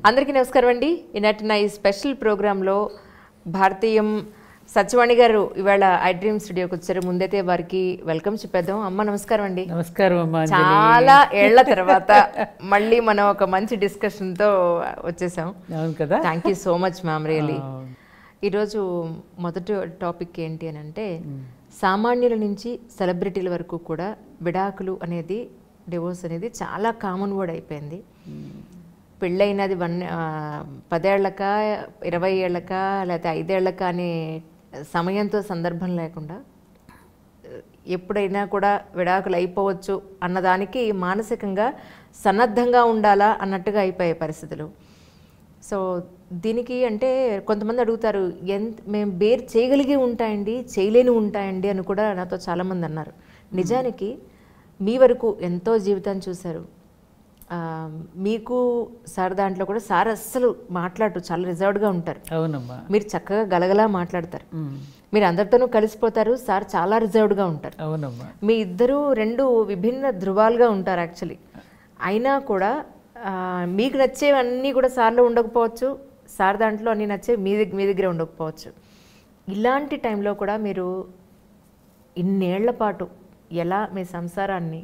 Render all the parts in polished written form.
అందరికీ నమస్కారం అండి. ఈనాటి నా ఈ స్పెషల్ ప్రోగ్రాంలో భారతీయం సత్యవాణి గారు ఇవాళ ఐ డ్రీమ్ స్టూడియోకి వచ్చారు. ముందైతే వారికి వెల్కమ్ చెప్పేద్దాం. అమ్మ నమస్కారం అండి. నమస్కారం అమ్మా. చాలా ఏళ్ల తర్వాత మళ్ళీ మనం ఒక మంచి డిస్కషన్తో వచ్చేసాం. అవును కదా. Thank you so much ma'am. Really ఈరోజు మొదటి టాపిక్ ఏంటి అని అంటే, సామాన్యుల నుంచి సెలబ్రిటీల వరకు కూడా విడాకులు అనేది, డివోర్స్ అనేది చాలా కామన్ వర్డ్ అయిపోయింది. పెళ్ళైనది 10 ఏళ్ళక 20 ఏళ్ళక లేకపోతే 5 ఏళ్ళక అనే సమయంతో సందర్భం లేకుండా ఎప్పుడైనా కూడా విడాకులు అయిపోవచ్చు అన్నదానికి మానసికంగా సన్నద్ధంగా ఉండాలా అన్నట్టుగా అయిపోయే పరిస్థితులు. సో దీనికి అంటే కొంతమంది అడుగుతారు, మేము బేర్ చేయగలిగి ఉంటాయండి, చేయలేని ఉంటాయండి అని కూడా నాతో చాలామంది అన్నారు. నిజానికి మీ వరకు ఎంతో జీవితాన్ని చూశారు. మీకు సార్ దాంట్లో కూడా సార్ అస్సలు మాట్లాడు చాలా రిజర్వ్డ్గా ఉంటారు. అవునమ్మా. మీరు చక్కగా గలగలా మాట్లాడతారు. మీరు అందరితోనూ కలిసిపోతారు. సార్ చాలా రిజర్వ్డ్గా ఉంటారు. అవునమ్మా. మీ ఇద్దరు రెండు విభిన్న ధృవాలుగా ఉంటారు యాక్చువల్లీ. అయినా కూడా మీకు నచ్చేవన్నీ కూడా సార్లో ఉండకపోవచ్చు, సార్ దాంట్లో అన్నీ నచ్చేవి మీ దగ్గరే ఉండకపోవచ్చు. ఇలాంటి టైంలో కూడా మీరు ఇన్నేళ్ల పాటు ఎలా మీ సంసారాన్ని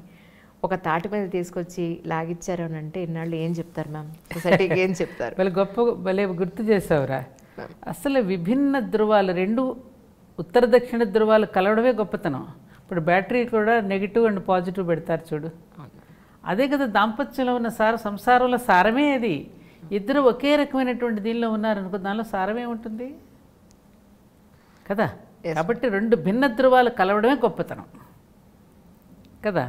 ఒక తాటి మీద తీసుకొచ్చి లాగిచ్చారు అని అంటే ఇన్నాళ్ళు ఏం చెప్తారు మ్యామ్? సొసైటీకి ఏం చెప్తారు? భలే గుర్తు చేసావురా. అసలు విభిన్న ధృవాలు, రెండు ఉత్తర దక్షిణ ధృవాలు కలవడమే గొప్పతనం. ఇప్పుడు బ్యాటరీ కూడా నెగిటివ్ అండ్ పాజిటివ్ పెడతారు చూడు. అదే కదా దాంపత్యంలో ఉన్న సంసారంలో సారమే అది. ఇద్దరు ఒకే రకమైనటువంటి దీనిలో ఉన్నారనుకో, దానిలో సారమే ఉంటుంది కదా. కాబట్టి రెండు భిన్న ధృవాలు కలవడమే గొప్పతనం కదా.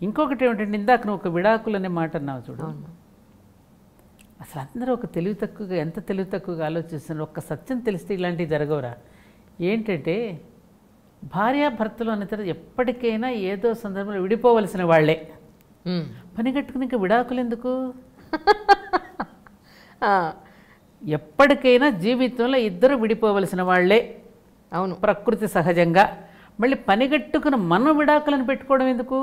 ఇంకొకటి ఏమిటంటే, ఇందాక నువ్వు ఒక విడాకులు అనే మాట అన్నావు చూడు. అసలు అందరూ ఎంత తెలివి తక్కువగా ఆలోచిస్తున్నారు. ఒక్క సత్యం తెలిస్తే ఇలాంటివి జరగవురా. ఏంటంటే, భార్యాభర్తలు అనే తర్వాత ఎప్పటికైనా ఏదో సందర్భంలో విడిపోవలసిన వాళ్ళే. పని కట్టుకుని ఇంకా విడాకులు ఎందుకు? ఎప్పటికైనా జీవితంలో ఇద్దరు విడిపోవలసిన వాళ్ళే. అవును, ప్రకృతి సహజంగా. మళ్ళీ పనిగట్టుకుని మనం విడాకులను పెట్టుకోవడం ఎందుకు?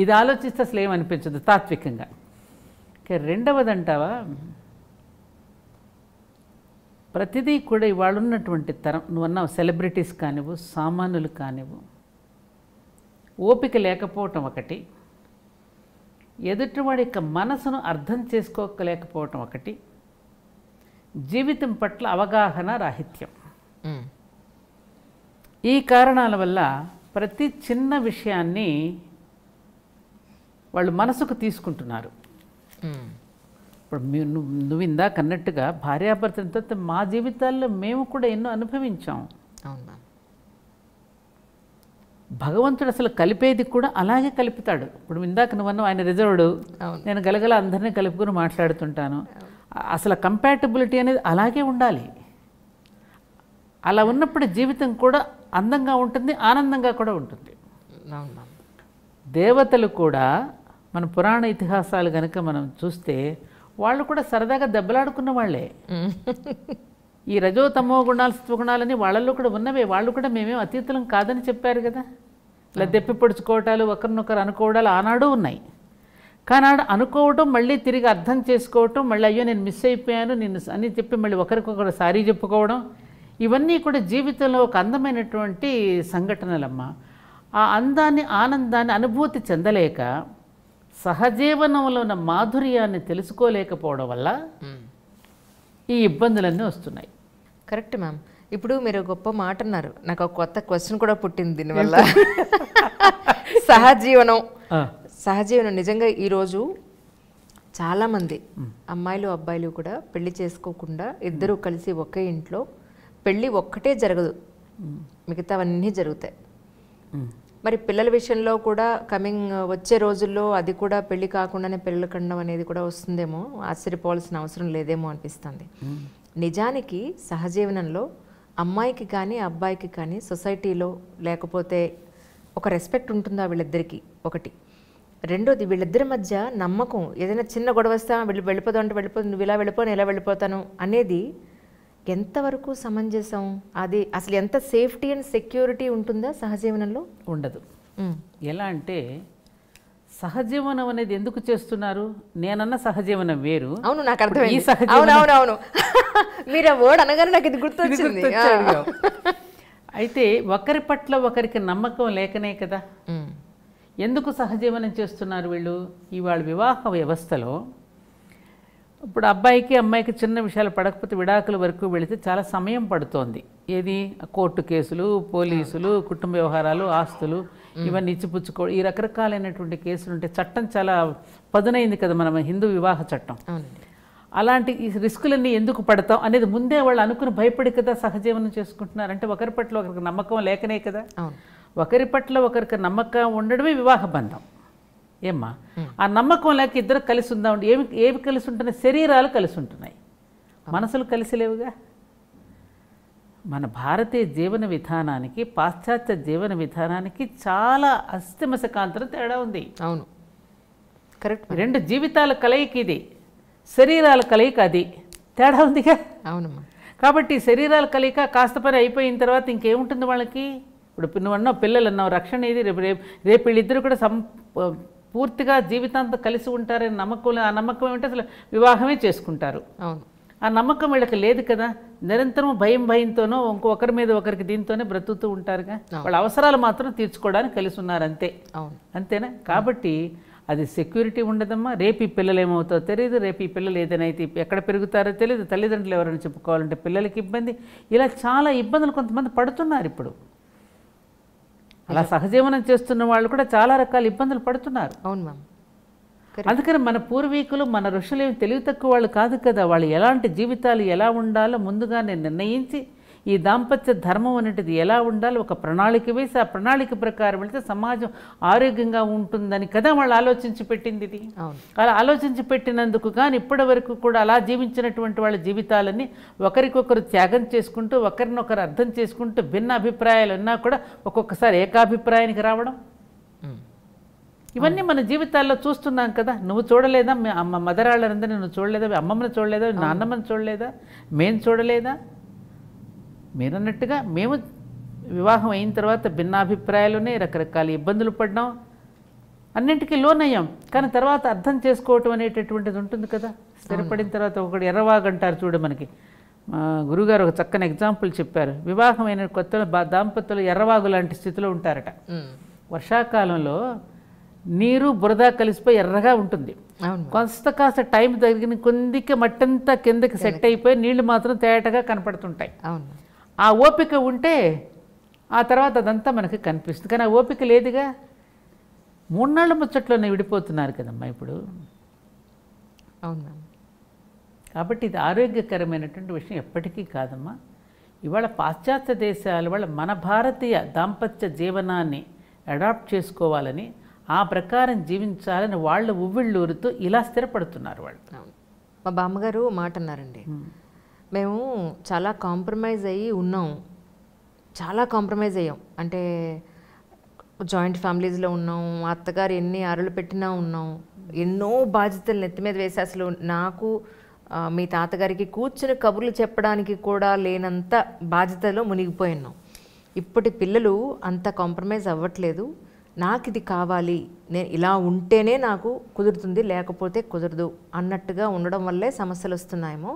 ఇది ఆలోచిస్తే అసలు ఏమనిపించదు తాత్వికంగా. రెండవది అంటావా, ప్రతిదీ కూడా ఇవాళ ఉన్నటువంటి తరం, నువ్వు అన్నావు సెలబ్రిటీస్ కానివ్వు, సామాన్యులు కానివ్వు, ఓపిక లేకపోవటం ఒకటి, ఎదుటివాడి యొక్క మనసును అర్థం చేసుకోలేకపోవటం ఒకటి, జీవితం పట్ల అవగాహన రాహిత్యం. ఈ కారణాల వల్ల ప్రతి చిన్న విషయాన్ని వాళ్ళు మనసుకు తీసుకుంటున్నారు. ఇప్పుడు నువ్వు ఇందాక అన్నట్టుగా భార్యాభర్తలతో మా జీవితాల్లో మేము కూడా ఎన్నో అనుభవించాం. భగవంతుడు అసలు కలిపేది కూడా అలాగే కలుపుతాడు. ఇప్పుడు ఇందాక నువ్వన్నా ఆయన రిజర్వ్డ్, నేను గలగల అందరినీ కలుపుకుని మాట్లాడుతుంటాను. అసలు కంపాటబిలిటీ అనేది అలాగే ఉండాలి. అలా ఉన్నప్పుడు జీవితం కూడా అందంగా ఉంటుంది, ఆనందంగా కూడా ఉంటుంది. దేవతలు కూడా మన పురాణ ఇతిహాసాలు కనుక మనం చూస్తే వాళ్ళు కూడా సరదాగా దెబ్బలాడుకున్న వాళ్ళే. ఈ రజో తమో గుణాలు సత్వగుణాలని వాళ్ళల్లో కూడా ఉన్నవే. వాళ్ళు కూడా మేమేం అతీతులం కాదని చెప్పారు కదా. ఇలా దెప్పి పొడుచుకోవటాలు, ఒకరినొకరు అనుకోవడాలు ఆనాడు ఉన్నాయి. కానీ అనుకోవటం, మళ్ళీ తిరిగి అర్థం చేసుకోవటం, మళ్ళీ అయ్యో నేను మిస్ అయిపోయాను నిన్ను అని చెప్పి మళ్ళీ ఒకరికొకరు సారీ చెప్పుకోవడం, ఇవన్నీ కూడా జీవితంలో ఒక అందమైనటువంటి సంఘటనలమ్మ. ఆ అందాన్ని, ఆనందాన్ని అనుభూతి చెందలేక, సహజీవనంలో ఉన్న మాధుర్యాన్ని తెలుసుకోలేకపోవడం వల్ల ఈ ఇబ్బందులన్నీ వస్తున్నాయి. Correct ma'am. ఇప్పుడు మీరు గొప్ప మాట అన్నారు, నాకు ఒక కొత్త క్వశ్చన్ కూడా పుట్టింది దీనివల్ల. సహజీవనం నిజంగా ఈరోజు చాలామంది అమ్మాయిలు అబ్బాయిలు కూడా పెళ్లి చేసుకోకుండా ఇద్దరు కలిసి ఒకే ఇంట్లో, పెళ్ళి ఒక్కటే జరగదు, మిగతావన్నీ జరుగుతాయి. మరి పిల్లల విషయంలో కూడా వచ్చే రోజుల్లో అది కూడా పెళ్లి కాకుండానే పెళ్ళి కండం అనేది కూడా వస్తుందేమో, ఆశ్చర్యపోవాల్సిన అవసరం లేదేమో అనిపిస్తుంది. నిజానికి సహజీవనంలో అమ్మాయికి కానీ అబ్బాయికి కానీ సొసైటీలో లేకపోతే ఒక రెస్పెక్ట్ ఉంటుందా వీళ్ళిద్దరికీ? ఒకటి. రెండోది, వీళ్ళిద్దరి మధ్య నమ్మకం. ఏదైనా చిన్న గొడవ వస్తా వెళ్ళిపోదాం అంటే వెళ్ళిపోదు, నువ్వు ఇలా వెళ్ళిపో నేను ఎలా వెళ్ళిపోతాను అనేది ఎంతవరకు సమంజసం? అది అసలు ఎంత సేఫ్టీ అండ్ సెక్యూరిటీ ఉంటుందా సహజీవనంలో? ఉండదు. ఎలా అంటే, సహజీవనం అనేది ఎందుకు చేస్తున్నారు? నేనన్న సహజీవనం వేరు. అవును, నాకు అర్థమైంది. ఈ సహజీవనం అవును మీరు ఆ వర్డ్ అనగానే నాకు ఇది గుర్తొచ్చింది. అయితే ఒకరి పట్ల ఒకరికి నమ్మకం లేకనే కదా. ఎందుకు సహజీవనం చేస్తున్నారు వీళ్ళు? ఇవాళ వివాహ వ్యవస్థలో ఇప్పుడు అబ్బాయికి అమ్మాయికి చిన్న విషయాలు పడకపోతే విడాకుల వరకు వెళితే చాలా సమయం పడుతోంది. ఏది? కోర్టు కేసులు, పోలీసులు, కుటుంబ వ్యవహారాలు, ఆస్తులు ఇవన్నీ ఇచ్చిపుచ్చుకో, ఈ రకరకాలైనటువంటి కేసులు ఉంటే చట్టం చాలా పదునైంది కదా మన హిందూ వివాహ చట్టం. అలాంటి ఈ రిస్కులన్నీ ఎందుకు పడతాం అనేది ముందే వాళ్ళు అనుకుని భయపడి కదా సహజీవనం చేసుకుంటున్నారు. అంటే ఒకరి పట్ల ఒకరికి నమ్మకం లేకనే కదా. ఒకరి పట్ల ఒకరికి నమ్మకం ఉండడమే వివాహ బంధం. ఏమ్మా? ఆ నమ్మకం లేక ఇద్దరు కలిసి ఉందాం. ఏవి కలిసి ఉంటున్నాయి? శరీరాలు కలిసి ఉంటున్నాయి, మనసులు కలిసి లేవుగా. మన భారతీయ జీవన విధానానికి పాశ్చాత్య జీవన విధానానికి చాలా అస్థిమసకాంతరం తేడా ఉంది. అవును, కరెక్ట్. రెండు జీవితాల కలయిక ఇది, శరీరాల కలయిక అది. తేడా ఉందిగా. అవునమ్మా. కాబట్టి శరీరాల కలయిక కాస్త పని అయిపోయిన తర్వాత ఇంకేముంటుంది వాళ్ళకి? ఇప్పుడు నువ్వు అన్నావు పిల్లలు అన్నావు, రక్షణ ఇది. రేపు వీళ్ళిద్దరు కూడా పూర్తిగా జీవితాంతం కలిసి ఉంటారని నమ్మకం. ఆ నమ్మకం ఏమిటంటే అసలు వివాహమే చేసుకుంటారు. అవును, ఆ నమ్మకం వీళ్ళకి లేదు కదా. నిరంతరం భయంతోనో ఇంకొకరి మీద ఒకరికి దీంతోనే బ్రతుకుతూ ఉంటారుగా. వాళ్ళ అవసరాలు మాత్రం తీర్చుకోవడానికి కలిసి ఉన్నారు అంతే. అంతేనా? కాబట్టి అది సెక్యూరిటీ ఉండదమ్మా. రేపు ఈ పిల్లలు ఏమవుతారో తెలియదు, రేపు ఈ పిల్లలు ఏదైనా అయితే ఎక్కడ పెరుగుతారో తెలియదు, తల్లిదండ్రులు ఎవరైనా చెప్పుకోవాలంటే పిల్లలకి ఇబ్బంది. ఇలా చాలా ఇబ్బందులు కొంతమంది పడుతున్నారు ఇప్పుడు. అలా సహజీవనం చేస్తున్న వాళ్ళు కూడా చాలా రకాల ఇబ్బందులు పడుతున్నారు. అవును మ్యామ్. అందుకని మన పూర్వీకులు, మన ఋషులు ఏమి తెలివి తక్కువ వాళ్ళు కాదు కదా. వాళ్ళు ఎలాంటి జీవితాలు ఎలా ఉండాలో ముందుగానే నిర్ణయించి ఈ దాంపత్య ధర్మం అనేటిది ఎలా ఉండాలో ఒక ప్రణాళిక వేసి ఆ ప్రణాళిక ప్రకారం వెళితే సమాజం ఆరోగ్యంగా ఉంటుందని కదా వాళ్ళు ఆలోచించి పెట్టింది ఇది. అలా ఆలోచించి పెట్టినందుకు కానీ ఇప్పటి వరకు కూడా అలా జీవించినటువంటి వాళ్ళ జీవితాలన్నీ ఒకరికొకరు త్యాగం చేసుకుంటూ ఒకరినొకరు అర్థం చేసుకుంటూ భిన్న అభిప్రాయాలు ఉన్నా కూడా ఒక్కొక్కసారి ఏకాభిప్రాయానికి రావడం, ఇవన్నీ మన జీవితాల్లో చూస్తున్నాం కదా. నువ్వు చూడలేదా? అమ్మ మదరాళ్ళందరినీ నువ్వు చూడలేదా? అమ్మమ్మని చూడలేదా? నాన్నమ్మని చూడలేదా? మేము చూడలేదా? మీరన్నట్టుగా మేము వివాహం అయిన తర్వాత భిన్నాభిప్రాయాలునే రకరకాల ఇబ్బందులు పడ్డాం, అన్నింటికీ లోనయ్యాం. కానీ తర్వాత అర్థం చేసుకోవటం అనేటటువంటిది ఉంటుంది కదా. స్థిరపడిన తర్వాత ఒకటి ఎర్రవాగంటారు చూడు. మనకి గురుగారు ఒక చక్కని ఎగ్జాంపుల్ చెప్పారు. వివాహమైన కొత్తలో దాంపత్యులు ఎర్రవాగు లాంటి స్థితిలో ఉంటారట. వర్షాకాలంలో నీరు బురద కలిసిపోయి ఎర్రగా ఉంటుంది. కాస్త టైం తగిన కొందికి మట్టంతా కిందకి సెట్ అయిపోయి నీళ్లు మాత్రం తేటగా కనపడుతుంటాయి. ఆ ఓపిక ఉంటే ఆ తర్వాత అదంతా మనకి కనిపిస్తుంది. కానీ ఆ ఓపిక లేదుగా. 3 నాళ్ళ ముచ్చట్లోనే విడిపోతున్నారు కదమ్మా ఇప్పుడు. అవునా? కాబట్టి ఇది ఆరోగ్యకరమైనటువంటి విషయం ఎప్పటికీ కాదమ్మా. ఇవాళ పాశ్చాత్య దేశాల వాళ్ళ మన భారతీయ దాంపత్య జీవనాన్ని అడాప్ట్ చేసుకోవాలని, ఆ ప్రకారం జీవించాలని వాళ్ళు ఉవ్విళ్ళూరుతూ ఇలా స్థిరపడుతున్నారు వాళ్ళు. మా బామ్మగారు మాట అన్నారండి, మేము చాలా కాంప్రమైజ్ అయ్యి ఉన్నాం, చాలా కాంప్రమైజ్ అయ్యాం. అంటే జాయింట్ ఫ్యామిలీస్లో ఉన్నాం, మా అత్తగారు ఎన్ని అరలు పెట్టినా ఉన్నాం, ఎన్నో బాధ్యతలు నెత్తి మీద వేసి అసలు నాకు మీ తాతగారికి కూర్చుని కబుర్లు చెప్పడానికి కూడా లేనంత బాధ్యతలో మునిగిపోయి ఉన్నాం. ఇప్పటి పిల్లలు అంత కాంప్రమైజ్ అవ్వట్లేదు. నాకు ఇది కావాలి, నేను ఇలా ఉంటేనే నాకు కుదురుతుంది, లేకపోతే కుదరదు అన్నట్టుగా ఉండడం వల్లే సమస్యలు వస్తున్నాయేమో.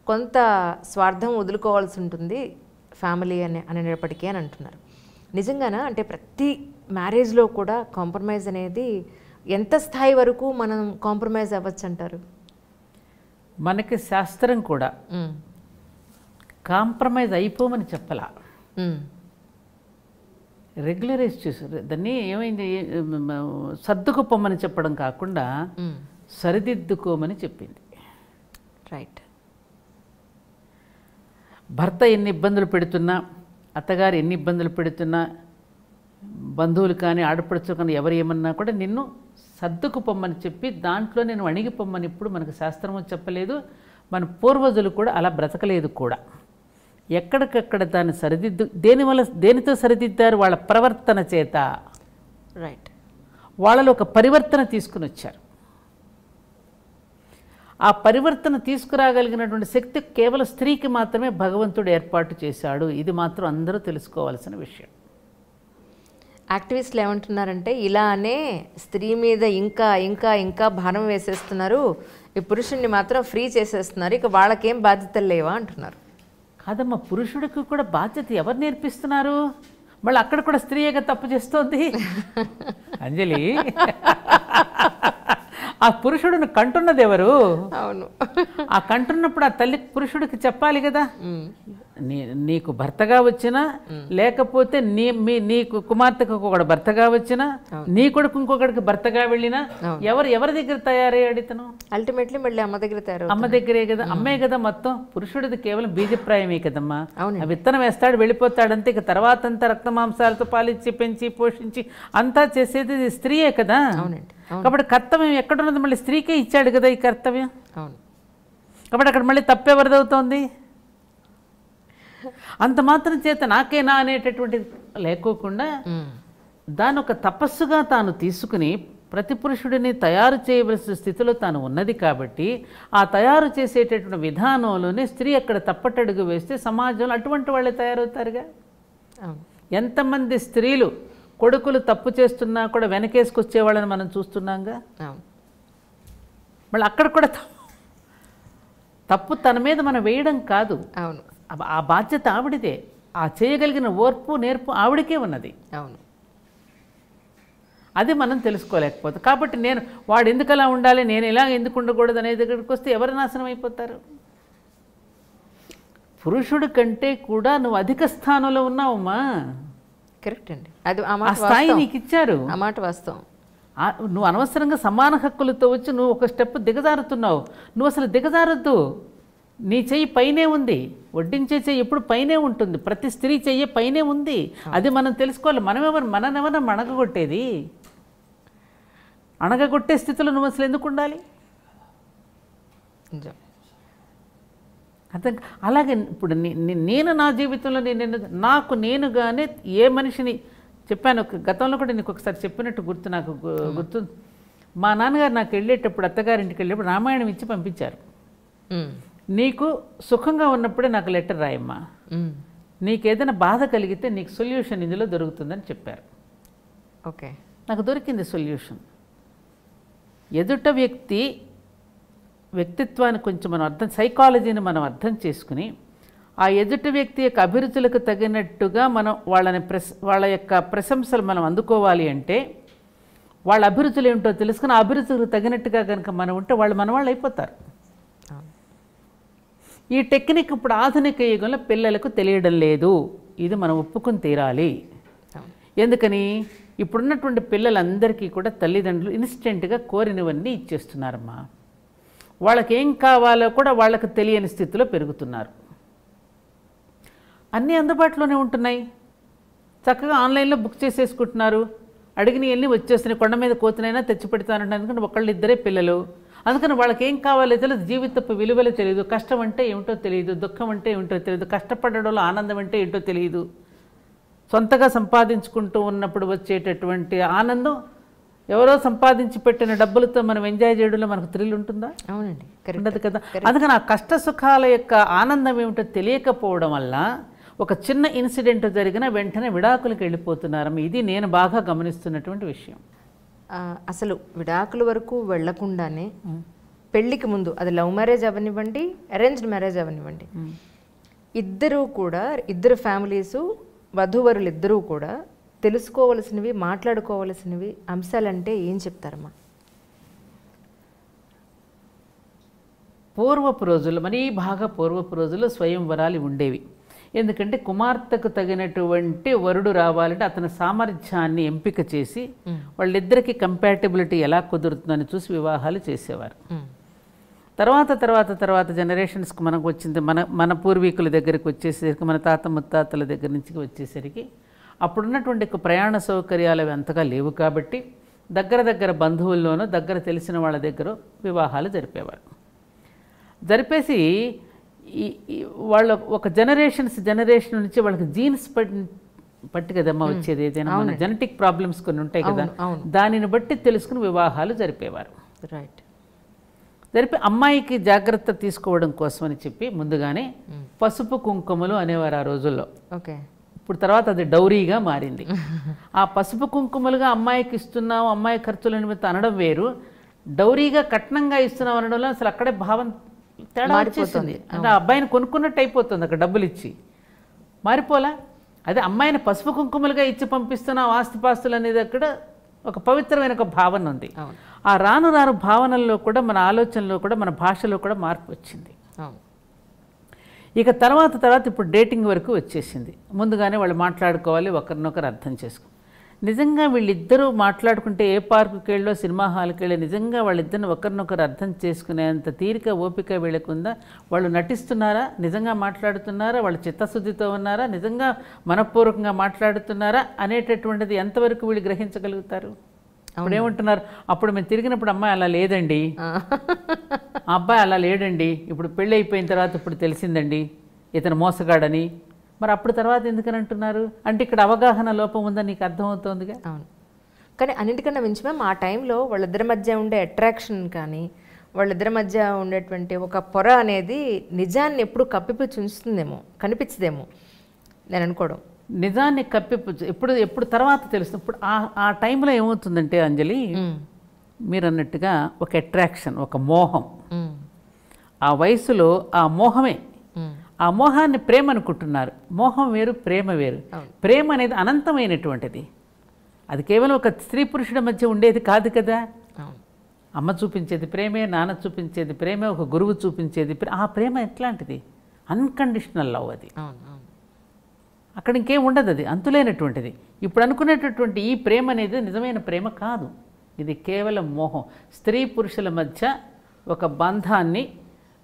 కొంత స్వార్థం వదులుకోవాల్సి ఉంటుంది ఫ్యామిలీ అనేటప్పటికీ అని అంటున్నారు. నిజంగానా? అంటే ప్రతి మ్యారేజ్లో కూడా కాంప్రమైజ్ అనేది ఎంత స్థాయి వరకు మనం కాంప్రమైజ్ అవ్వచ్చు అంటారు? మనకి శాస్త్రం కూడా కాంప్రమైజ్ అయిపోమని చెప్పలా, రెగ్యులరైజ్ చేశారు. దాన్ని ఏమైంది, సర్దుకుపోమని చెప్పడం కాకుండా సరిదిద్దుకోమని చెప్పింది. రైట్. భర్త ఎన్ని ఇబ్బందులు పెడుతున్నా, అత్తగారు ఎన్ని ఇబ్బందులు పెడుతున్నా, బంధువులు కానీ ఆడపడుచు కానీ ఎవరు ఏమన్నా కూడా నిన్ను సర్దుకుపోమ్మని చెప్పి దాంట్లో నేను అణిగిపోమ్మని ఇప్పుడు మనకు శాస్త్రము చెప్పలేదు. మన పూర్వజులు కూడా అలా బ్రతకలేదు కూడా. ఎక్కడికక్కడ దాన్ని దేనితో సరిదిద్దారు? వాళ్ళ ప్రవర్తన చేత. రైట్. వాళ్ళలో ఒక పరివర్తన తీసుకుని వచ్చారు. ఆ పరివర్తన తీసుకురాగలిగినటువంటి శక్తి కేవలం స్త్రీకి మాత్రమే భగవంతుడు ఏర్పాటు చేశాడు. ఇది మాత్రం అందరూ తెలుసుకోవాల్సిన విషయం. యాక్టివిస్టులు ఏమంటున్నారంటే ఇలానే స్త్రీ మీద ఇంకా ఇంకా ఇంకా భారం వేసేస్తున్నారు, ఈ పురుషుణ్ణి మాత్రం ఫ్రీ చేసేస్తున్నారు, ఇక వాళ్ళకేం బాధ్యతలు లేవా అంటున్నారు. కాదమ్మా, పురుషుడికి కూడా బాధ్యత ఎవరు నేర్పిస్తున్నారు? మళ్ళీ అక్కడ కూడా స్త్రీగా తప్పు చేస్తోంది అంజలి. ఆ పురుషుడిని కంటున్నది ఎవరు? అవును, ఆ కంటున్నప్పుడు ఆ తల్లి పురుషుడికి చెప్పాలి కదా, నీకు భర్తగా వచ్చినా లేకపోతే నీకు కుమార్తెకు ఒకడు భర్తగా వచ్చినా నీ కొడుకు ఇంకొకడికి భర్తగా వెళ్ళినా ఎవరి దగ్గర తయారయ్యాడు ఇతను? అల్టిమేట్లీ మళ్ళీ అమ్మ దగ్గర తయారు, అమ్మ దగ్గరే కదా. అమ్మే కదా మొత్తం. పురుషుడిది కేవలం బీజప్రాయమే కదమ్మా. ఆ విత్తనం వేస్తాడు, వెళ్ళిపోతాడు అంతే. ఇక తర్వాత అంతా రక్త మాంసాలతో పాలిచ్చి పెంచి పోషించి అంతా చేసేది స్త్రీయే కదా. కాబట్టి కర్తవ్యం ఎక్కడున్నది? మళ్ళీ స్త్రీకే ఇచ్చాడు కదా ఈ కర్తవ్యం. అవును. కాబట్టి అక్కడ మళ్ళీ తప్పెవరిదవుతోంది? అంత మాత్రం చేత నాకేనా అనేటటువంటి లేకోకుండా దాని ఒక తపస్సుగా తాను తీసుకుని ప్రతి పురుషుడిని తయారు చేయవలసిన స్థితిలో తాను ఉన్నది కాబట్టి ఆ తయారు చేసేటటువంటి విధానంలోనే స్త్రీ అక్కడ తప్పటడుగు వేస్తే సమాజంలో అటువంటి వాళ్ళే తయారవుతారుగా. ఎంతమంది స్త్రీలు కొడుకులు తప్పు చేస్తున్నా కూడా వెనకేసుకొచ్చే వాళ్ళని మనం చూస్తున్నాంగా. మళ్ళీ అక్కడ కూడా తప్పు తన మీద మనం వేయడం కాదు. అవును, ఆ బాధ్యత ఆవిడిదే. ఆ చేయగలిగిన ఓర్పు నేర్పు ఆవిడకే ఉన్నది. అవును, అది మనం తెలుసుకోలేకపోతే. కాబట్టి నేను వాడు ఎందుకు అలా ఉండాలి, నేను ఇలా ఎందుకు ఉండకూడదు అనే దగ్గరికి వస్తే ఎవరు నాశనం అయిపోతారు? పురుషుడి కంటే కూడా నువ్వు అధిక స్థానంలో ఉన్నావమ్మా. కరెక్ట్ అండి, అది ఆ స్థాయి నీకు ఇచ్చారు. ఆ మాట వాస్తవం. నువ్వు అనవసరంగా సమాన హక్కులతో వచ్చి నువ్వు ఒక స్టెప్ దిగజారుతున్నావు. నువ్వు అసలు దిగజారద్దు. నీ చెయ్యి పైనే ఉంది, వడ్డించే చెయ్యి ఎప్పుడు పైనే ఉంటుంది. ప్రతి స్త్రీ చెయ్యి పైనే ఉంది. అది మనం తెలుసుకోవాలి. మననెవరన్నా అణగగొట్టేది? అణగగొట్టే స్థితిలో నువ్వు అసలు ఎందుకు ఉండాలి? అర్థం. అలాగే ఇప్పుడు నేను నా జీవితంలో నాకు నేనుగానే ఏ మనిషిని చెప్పాను. గతంలో కూడా నీకు ఒకసారి చెప్పినట్టు నాకు గుర్తు. మా నాన్నగారు నాకు వెళ్ళేటప్పుడు, అత్తగారింటికి వెళ్ళేటప్పుడు రామాయణం ఇచ్చి పంపించారు. నీకు సుఖంగా ఉన్నప్పుడే నాకు లెటర్ రాయమ్మా, నీకు ఏదైనా బాధ కలిగితే నీకు సొల్యూషన్ ఇందులో దొరుకుతుందని చెప్పారు. ఓకే, నాకు దొరికింది సొల్యూషన్. ఎదుట వ్యక్తిత్వాన్ని కొంచెం మనం సైకాలజీని మనం అర్థం చేసుకుని ఆ ఎదుటి వ్యక్తి యొక్క అభిరుచులకు తగినట్టుగా మనం వాళ్ళ యొక్క ప్రశంసలు మనం అందుకోవాలి అంటే వాళ్ళ అభిరుచులు ఏమిటో తెలుసుకుని ఆ అభిరుచులకు తగినట్టుగా కనుక మనం ఉంటే వాళ్ళు అయిపోతారు. ఈ టెక్నిక్ ఇప్పుడు ఆధునిక యుగంలో పిల్లలకు తెలియడం లేదు. ఇది మనం ఒప్పుకొని తీరాలి. ఎందుకని? ఇప్పుడున్నటువంటి పిల్లలందరికీ కూడా తల్లిదండ్రులు ఇన్స్టెంట్గా కోరినవన్నీ ఇచ్చేస్తున్నారమ్మా. వాళ్ళకి ఏం కావాలో కూడా వాళ్ళకి తెలియని స్థితిలో పెరుగుతున్నారు. అన్నీ అందుబాటులోనే ఉంటున్నాయి. చక్కగా ఆన్లైన్లో బుక్ చేసేసుకుంటున్నారు. అడిగినవన్నీ వచ్చేస్తున్నాయి. కొండ మీద కోతినైనా తెచ్చి పెడతానంటే, ఎందుకంటే ఒకళ్ళిద్దరే పిల్లలు. అందుకని వాళ్ళకి ఏం కావాలో తెలియదు, జీవితపు విలువలు తెలియదు, కష్టం అంటే ఏమిటో తెలియదు, దుఃఖం అంటే ఏమిటో తెలియదు, కష్టపడడంలో ఆనందం అంటే ఏంటో తెలియదు. సొంతగా సంపాదించుకుంటూ ఉన్నప్పుడు వచ్చేటటువంటి ఆనందం ఎవరో సంపాదించి పెట్టిన డబ్బులతో మనం ఎంజాయ్ చేయడంలో మనకు థ్రిల్ ఉంటుందా? అవునండి, ఉండదు కదా. అందుకని ఆ కష్ట సుఖాల యొక్క ఆనందం ఏమిటో తెలియకపోవడం వల్ల ఒక చిన్న ఇన్సిడెంట్ జరిగిన వెంటనే విడాకులకు వెళ్ళిపోతున్నారు. ఇది నేను బాగా గమనిస్తున్నటువంటి విషయం. అసలు విడాకుల వరకు వెళ్లకుండానే పెళ్లికి ముందు, అది లవ్ మ్యారేజ్ అవనివ్వండి, అరేంజ్డ్ మ్యారేజ్ అవనివ్వండి, ఇద్దరు ఫ్యామిలీసు, వధూవరులు ఇద్దరూ కూడా తెలుసుకోవలసినవి, మాట్లాడుకోవలసినవి అంశాలంటే ఏం చెప్తారమ్మా? పూర్వపు రోజుల్లో, మరీ బాగా పూర్వపు రోజుల్లో స్వయంవరాలు ఉండేవి. ఎందుకంటే కుమార్తెకు తగినటువంటి వరుడు రావాలంటే అతని సామర్థ్యాన్ని ఎంపిక చేసి వాళ్ళిద్దరికి కంపాటబిలిటీ ఎలా కుదురుతుందని చూసి వివాహాలు చేసేవారు. తర్వాత జనరేషన్స్కి మనకు వచ్చింది, మన పూర్వీకుల దగ్గరికి వచ్చేసరికి, మన తాత ముత్తాతల దగ్గర నుంచి వచ్చేసరికి అప్పుడున్నటువంటి ప్రయాణ సౌకర్యాలు అవి అంతగా లేవు. కాబట్టి దగ్గర బంధువుల్లోనూ, దగ్గర తెలిసిన వాళ్ళ దగ్గర వివాహాలు జరిపేసి వాళ్ళ ఒక జనరేషన్ నుంచి వాళ్ళకి జీన్స్ పట్టి కదమ్మా వచ్చేది. ఏదైనా మన జెనెటిక్ ప్రాబ్లమ్స్ కొన్ని ఉంటాయి కదా, దానిని బట్టి తెలుసుకుని వివాహాలు జరిపేవారు. రైట్. జరిపి అమ్మాయికి జాగ్రత్త తీసుకోవడం కోసం అని చెప్పి ముందుగానే పసుపు కుంకుమలు అనేవారు ఆ రోజుల్లో. ఓకే. ఇప్పుడు తర్వాత అది డౌరీగా మారింది. ఆ పసుపు కుంకుమలుగా అమ్మాయికి ఇస్తున్నాం, అమ్మాయి ఖర్చుల నిమిత్తం అనడం వేరు, డౌరీగా కట్నంగా ఇస్తున్నాం అనడంలో అసలు అక్కడే భావం తేడా వచ్చేసింది. అంటే ఆ అబ్బాయిని కొనుక్కున్నట్టు అయిపోతుంది అక్కడ డబ్బులు ఇచ్చి. మారిపోలా? అదే అమ్మాయిని పసుపు కుంకుమలుగా ఇచ్చి పంపిస్తున్నాం, ఆస్తిపాస్తులు అనేది అక్కడ ఒక పవిత్రమైన ఒక భావన ఉంది. ఆ రాను రాను భావనల్లో కూడా, మన ఆలోచనలో కూడా, మన భాషలో కూడా మార్పు వచ్చింది. ఇక తర్వాత ఇప్పుడు డేటింగ్ వరకు వచ్చేసింది. ముందుగానే వాళ్ళు మాట్లాడుకోవాలి, ఒకరినొకరు అర్థం చేసుకో. నిజంగా వీళ్ళిద్దరూ మాట్లాడుకుంటే ఏ పార్కుకి వెళ్ళో, సినిమా హాల్కి వెళ్ళి నిజంగా వాళ్ళిద్దరిని ఒకరినొకరు అర్థం చేసుకునేంత తీరిక, ఓపిక వీళ్ళకుందా? వాళ్ళు నటిస్తున్నారా? నిజంగా మాట్లాడుతున్నారా? వాళ్ళు చిత్తశుద్ధితో ఉన్నారా? నిజంగా మనఃపూర్వకంగా మాట్లాడుతున్నారా అనేటటువంటిది ఎంతవరకు వీళ్ళు గ్రహించగలుగుతారు? అప్పుడు ఏమంటున్నారు, అప్పుడు మేము తిరిగినప్పుడు అమ్మాయి అలా లేదండి, ఆ అబ్బాయి అలా లేడండి, ఇప్పుడు పెళ్ళి అయిపోయిన తర్వాత ఇప్పుడు తెలిసిందండి ఇతను మోసగాడని. మరి అప్పుడు తర్వాత ఎందుకని అంటున్నారు అంటే ఇక్కడ అవగాహన లోపం ఉందని నీకు అర్థమవుతోందిగా. అవును, కానీ అన్నిటికన్నా మించి మ్యామ్ ఆ టైంలో వాళ్ళిద్దరి మధ్య ఉండే అట్రాక్షన్ కానీ, వాళ్ళిద్దరి మధ్య ఉండేటువంటి ఒక పొర అనేది నిజాన్ని ఎప్పుడు కప్పిపుచ్చి ఉంచుతుందేమో, కనిపించదేమో నేను అనుకోవడం. నిజాన్ని ఎప్పుడు తర్వాత తెలుస్తుంది. ఇప్పుడు ఆ టైంలో ఏమవుతుందంటే అంజలి, మీరు అన్నట్టుగా ఒక అట్రాక్షన్, ఒక మోహం, ఆ వయసులో ఆ మోహమే, ఆ మోహాన్ని ప్రేమ అనుకుంటున్నారు. మోహం వేరు, ప్రేమ వేరు. ప్రేమ అనేది అనంతమైనటువంటిది. అది కేవలం ఒక స్త్రీ పురుషుడి మధ్య ఉండేది కాదు కదా. అమ్మ చూపించేది ప్రేమే, నాన్న చూపించేది ప్రేమే, ఒక గురువు చూపించేది ఆ ప్రేమ ఎట్లాంటిది? అన్కండిషనల్ లవ్ అది. అక్కడ ఇంకేం ఉండదు, అది అంతులేనటువంటిది. ఇప్పుడు అనుకునేటటువంటి ఈ ప్రేమ అనేది నిజమైన ప్రేమ కాదు. ఇది కేవలం మోహం. స్త్రీ పురుషుల మధ్య ఒక బంధాన్ని,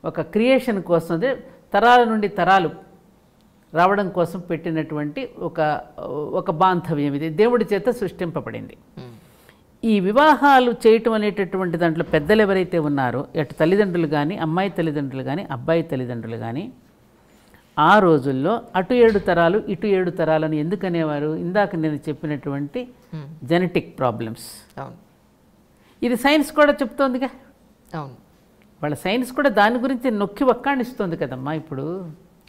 ఒక క్రియేషన్ కోసం, తరాల నుండి తరాలు రావడం కోసం పెట్టినటువంటి ఒక బాంధవ్యం. ఇది దేవుడి చేత సృష్టింపబడింది. ఈ వివాహాలు చేయటం అనేటటువంటి దాంట్లో పెద్దలు ఎవరైతే ఉన్నారో, అటు తల్లిదండ్రులు కానీ, అమ్మాయి తల్లిదండ్రులు కానీ, అబ్బాయి తల్లిదండ్రులు కానీ, ఆ రోజుల్లో అటు 7 తరాలు ఇటు 7 తరాలని ఎందుకు అనేవారు? ఇందాక నేను చెప్పినటువంటి జెనెటిక్ ప్రాబ్లమ్స్. ఇది సైన్స్ కూడా చెప్తోందిగా. అవును, వాళ్ళ సైన్స్ కూడా దాని గురించి నొక్కి వక్కాణిస్తుంది కదమ్మా ఇప్పుడు.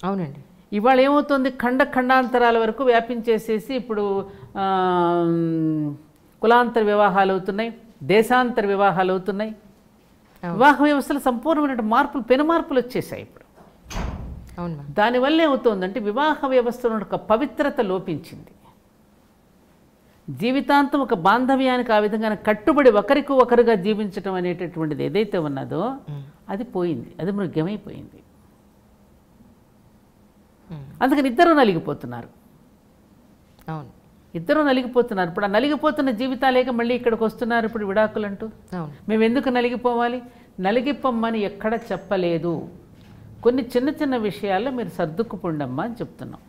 అవునండి. ఇవాళ ఏమవుతుంది, ఖండాంతరాల వరకు వ్యాపించేసేసి ఇప్పుడు కులాంతర వివాహాలు అవుతున్నాయి, దేశాంతర వివాహాలు అవుతున్నాయి. వివాహ వ్యవస్థలో సంపూర్ణమైన మార్పులు, పెను మార్పులు వచ్చేసాయి ఇప్పుడు. దానివల్ల ఏమవుతుందంటే వివాహ వ్యవస్థలో ఒక పవిత్రత లోపించింది. జీవితాంతం ఒక బాంధవ్యానికి ఆ విధంగా కట్టుబడి ఒకరికి ఒకరుగా జీవించడం అనేటటువంటిది ఏదైతే ఉన్నదో అది పోయింది, అది మృగ్యమైపోయింది. అందుకని ఇద్దరు నలిగిపోతున్నారు. అవును, ఇద్దరు నలిగిపోతున్నారు. ఇప్పుడు ఆ నలిగిపోతున్న జీవితాలేక మళ్ళీ ఇక్కడికి వస్తున్నారు ఇప్పుడు విడాకులు అంటూ. మేము ఎందుకు నలిగిపోవాలి? నలిగిపోమ్మని ఎక్కడ చెప్పలేదు. కొన్ని చిన్న చిన్న విషయాల్లో మీరు సర్దుకుపోండమ్మా అని చెప్తున్నాం.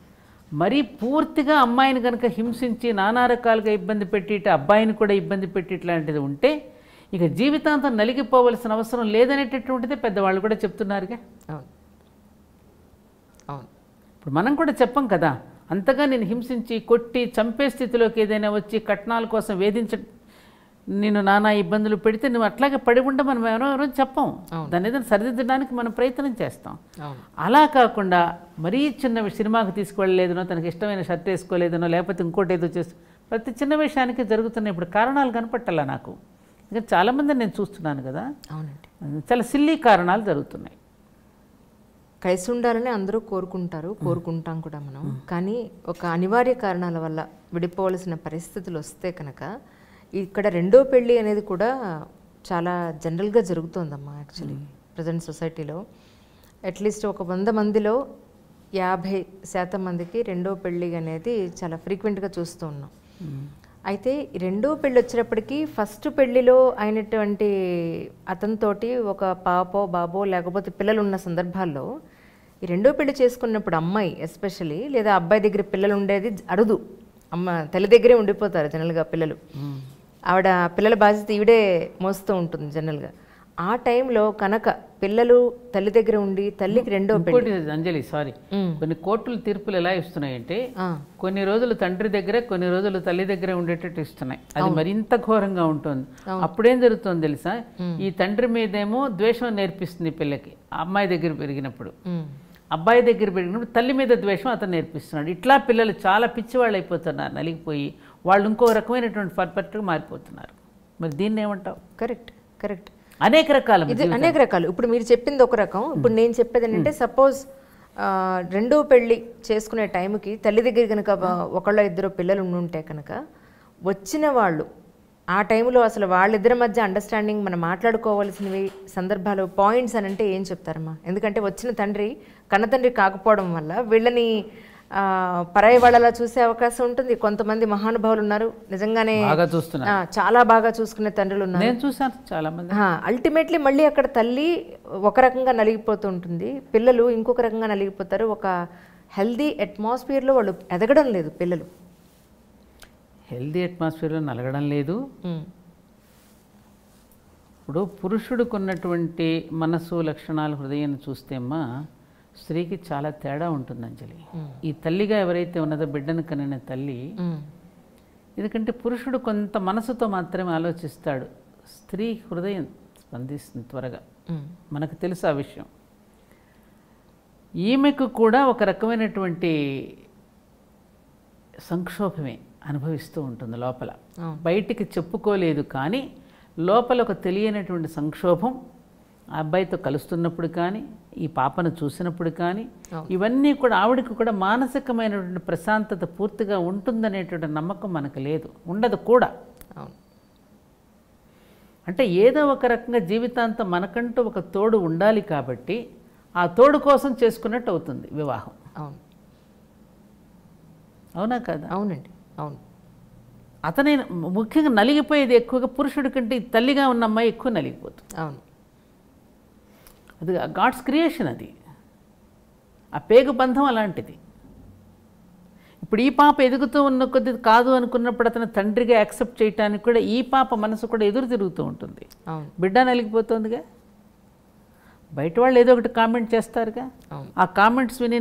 మరీ పూర్తిగా అమ్మాయిని కనుక హింసించి నానా రకాలుగా ఇబ్బంది పెట్టి, అబ్బాయిని కూడా ఇబ్బంది పెట్టి ఇట్లాంటిది ఉంటే ఇక జీవితాంతం నలిగిపోవలసిన అవసరం లేదనేటటువంటిదే పెద్దవాళ్ళు కూడా చెప్తున్నారుగా. అవును, అవును. ఇప్పుడు మనం కూడా చెప్పం కదా, అంతగా నేను హింసించి కొట్టి చంపే స్థితిలోకి ఏదైనా వచ్చి కట్నాల కోసం నేను నానా ఇబ్బందులు పెడితే నువ్వు అట్లాగే పడి ఉంటే మనం ఎవరో చెప్పం. దాన్ని ఏదైనా సరిదిద్దడానికి మనం ప్రయత్నం చేస్తాం. అలా కాకుండా మరీ చిన్న సినిమాకి తీసుకువెళ్ళలేదనో, తనకి ఇష్టమైన షర్ట్ వేసుకోలేదనో, లేకపోతే ఇంకోటి ఏదో చేస్తూ ప్రతి చిన్న విషయానికి జరుగుతున్నాయి. ఇప్పుడు కారణాలు కనపట్టాలా నాకు? ఇంకా చాలామంది నేను చూస్తున్నాను కదా. అవునండి, చాలా సిల్లీ కారణాలు జరుగుతున్నాయి. కలిసి ఉండాలని అందరూ కోరుకుంటాం కూడా మనం. కానీ ఒక అనివార్య కారణాల వల్ల విడిపోవలసిన పరిస్థితులు వస్తే కనుక ఇక్కడ రెండో పెళ్ళి అనేది కూడా చాలా జనరల్గా జరుగుతోందమ్మా. యాక్చువల్లీ ప్రజెంట్ సొసైటీలో అట్లీస్ట్ ఒక 100 మందిలో 50% మందికి రెండో పెళ్ళి అనేది చాలా ఫ్రీక్వెంట్గా చూస్తూ ఉన్నాం. అయితే రెండో పెళ్ళి వచ్చేటప్పటికి ఫస్ట్ పెళ్ళిలో అయినటువంటి అతనితోటి ఒక పాపో బాబో లేకపోతే పిల్లలు ఉన్న సందర్భాల్లో ఈ రెండో పెళ్లి చేసుకున్నప్పుడు అమ్మాయి ఎస్పెషలీ లేదా అబ్బాయి దగ్గర పిల్లలు ఉండేది అరుదు. తల్లి దగ్గరే ఉండిపోతారు జనరల్గా పిల్లలు. ఆవిడ పిల్లల బాధ్యత ఈవిడే మోస్తూ ఉంటుంది జనరల్గా. ఆ టైంలో కనుక పిల్లలు తల్లి దగ్గర ఉండి తల్లికి రెండో పెళ్లి. అంజలి సారీ, కొన్ని కోర్టుల తీర్పులు ఎలా ఇస్తున్నాయంటే కొన్ని రోజులు తండ్రి దగ్గర, కొన్ని రోజులు తల్లి దగ్గర ఉండేటట్టు ఇస్తున్నాయి. అది మరింత ఘోరంగా ఉంటుంది. అప్పుడేం జరుగుతుంది తెలుసా, ఈ తండ్రి మీదేమో ద్వేషం నేర్పిస్తుంది పిల్లకి అమ్మాయి దగ్గర పెరిగినప్పుడు. అబ్బాయి దగ్గర పెరిగినప్పుడు తల్లి మీద ద్వేషం అతను నేర్పిస్తున్నాడు. ఇట్లా పిల్లలు చాలా పిచ్చివాళ్ళు అయిపోతున్నారు, నలిగిపోయి వాళ్ళు ఇంకో రకమైనటువంటి పర్ఫెక్ట్గా మారిపోతున్నారు. మరి దీన్ని ఏమంటావు? Correct, correct. అనేక రకాలు, ఇది అనేక రకాలు. ఇప్పుడు మీరు చెప్పింది ఒక రకం. ఇప్పుడు నేను చెప్పేది ఏంటంటే, సపోజ్ రెండో పెళ్ళి చేసుకునే టైంకి తల్లి దగ్గర కనుక ఒకళ్ళ ఇద్దరు పిల్లలు ఉంటే కనుక వచ్చిన వాళ్ళు ఆ టైంలో అసలు వాళ్ళిద్దరి మధ్య అండర్స్టాండింగ్ మనం మాట్లాడుకోవాల్సినవి సందర్భాలు పాయింట్స్ అని అంటే ఏం చెప్తారమ్మా? ఎందుకంటే వచ్చిన తండ్రి కన్నతండ్రి కాకపోవడం వల్ల వీళ్ళని పరాయి వాళ్ళలా చూసే అవకాశం ఉంటుంది. కొంతమంది మహానుభావులు ఉన్నారు, నిజంగానే చాలా బాగా చూసుకునే తండ్రులు ఉన్నారు, నేను చూసాను చాలా మంది. అల్టిమేట్లీ మళ్ళీ అక్కడ తల్లి ఒక రకంగా నలిగిపోతూ ఉంటుంది, పిల్లలు ఇంకొక రకంగా నలిగిపోతారు. ఒక హెల్దీ అట్మాస్ఫియర్లో వాళ్ళు ఎదగడం లేదు పిల్లలు. హెల్దీ అట్మాస్ఫియర్లో నలగడం లేదు. ఇప్పుడు పురుషుడికి ఉన్నటువంటి మనసు లక్షణాలు హృదయాన్ని చూస్తే అమ్మా స్త్రీకి చాలా తేడా ఉంటుంది అంజలి. ఈ తల్లిగా ఎవరైతే ఉన్నదో బిడ్డను కనిన తల్లి, ఎందుకంటే పురుషుడు కొంత మనసుతో మాత్రమే ఆలోచిస్తాడు, స్త్రీ హృదయం స్పందిస్తుంది త్వరగా, మనకు తెలుసు ఆ విషయం. ఈమెకు కూడా ఒక రకమైనటువంటి సంక్షోభమే అనుభవిస్తూ ఉంటుంది లోపల, బయటికి చెప్పుకోలేదు కానీ లోపల ఒక తెలియనటువంటి సంక్షోభం ఆ అబ్బాయితో కలుస్తున్నప్పుడు కానీ, ఈ పాపను చూసినప్పుడు కానీ, ఇవన్నీ కూడా ఆవిడకి కూడా మానసికమైనటువంటి ప్రశాంతత పూర్తిగా ఉంటుందనేటువంటి నమ్మకం మనకు లేదు, ఉండదు కూడా. అంటే ఏదో ఒక రకంగా జీవితాంతం మనకంటూ ఒక తోడు ఉండాలి కాబట్టి ఆ తోడు కోసం చేసుకున్నట్టు అవుతుంది వివాహం. అవును, అవునా కదా? అవునండి, అవును. అతనే ముఖ్యంగా నలిగిపోయేది ఎక్కువగా పురుషుడి కంటే తల్లిగా ఉన్న అమ్మాయి ఎక్కువ నలిగిపోతుంది. అవును, అది గాడ్స్ క్రియేషన్, అది ఆ పేగు బంధం అలాంటిది. ఇప్పుడు ఈ పాప ఎదుగుతూ ఉన్న కొద్ది కాదు అనుకున్నప్పుడు అతను తండ్రిగా యాక్సెప్ట్ చేయడానికి కూడా ఈ పాప మనసు కూడా ఎదురు తిరుగుతూ ఉంటుంది. బిడ్డ నలిగిపోతుందిగా, బయట వాళ్ళు ఏదో ఒకటి కామెంట్ చేస్తారుగా, ఆ కామెంట్స్ విని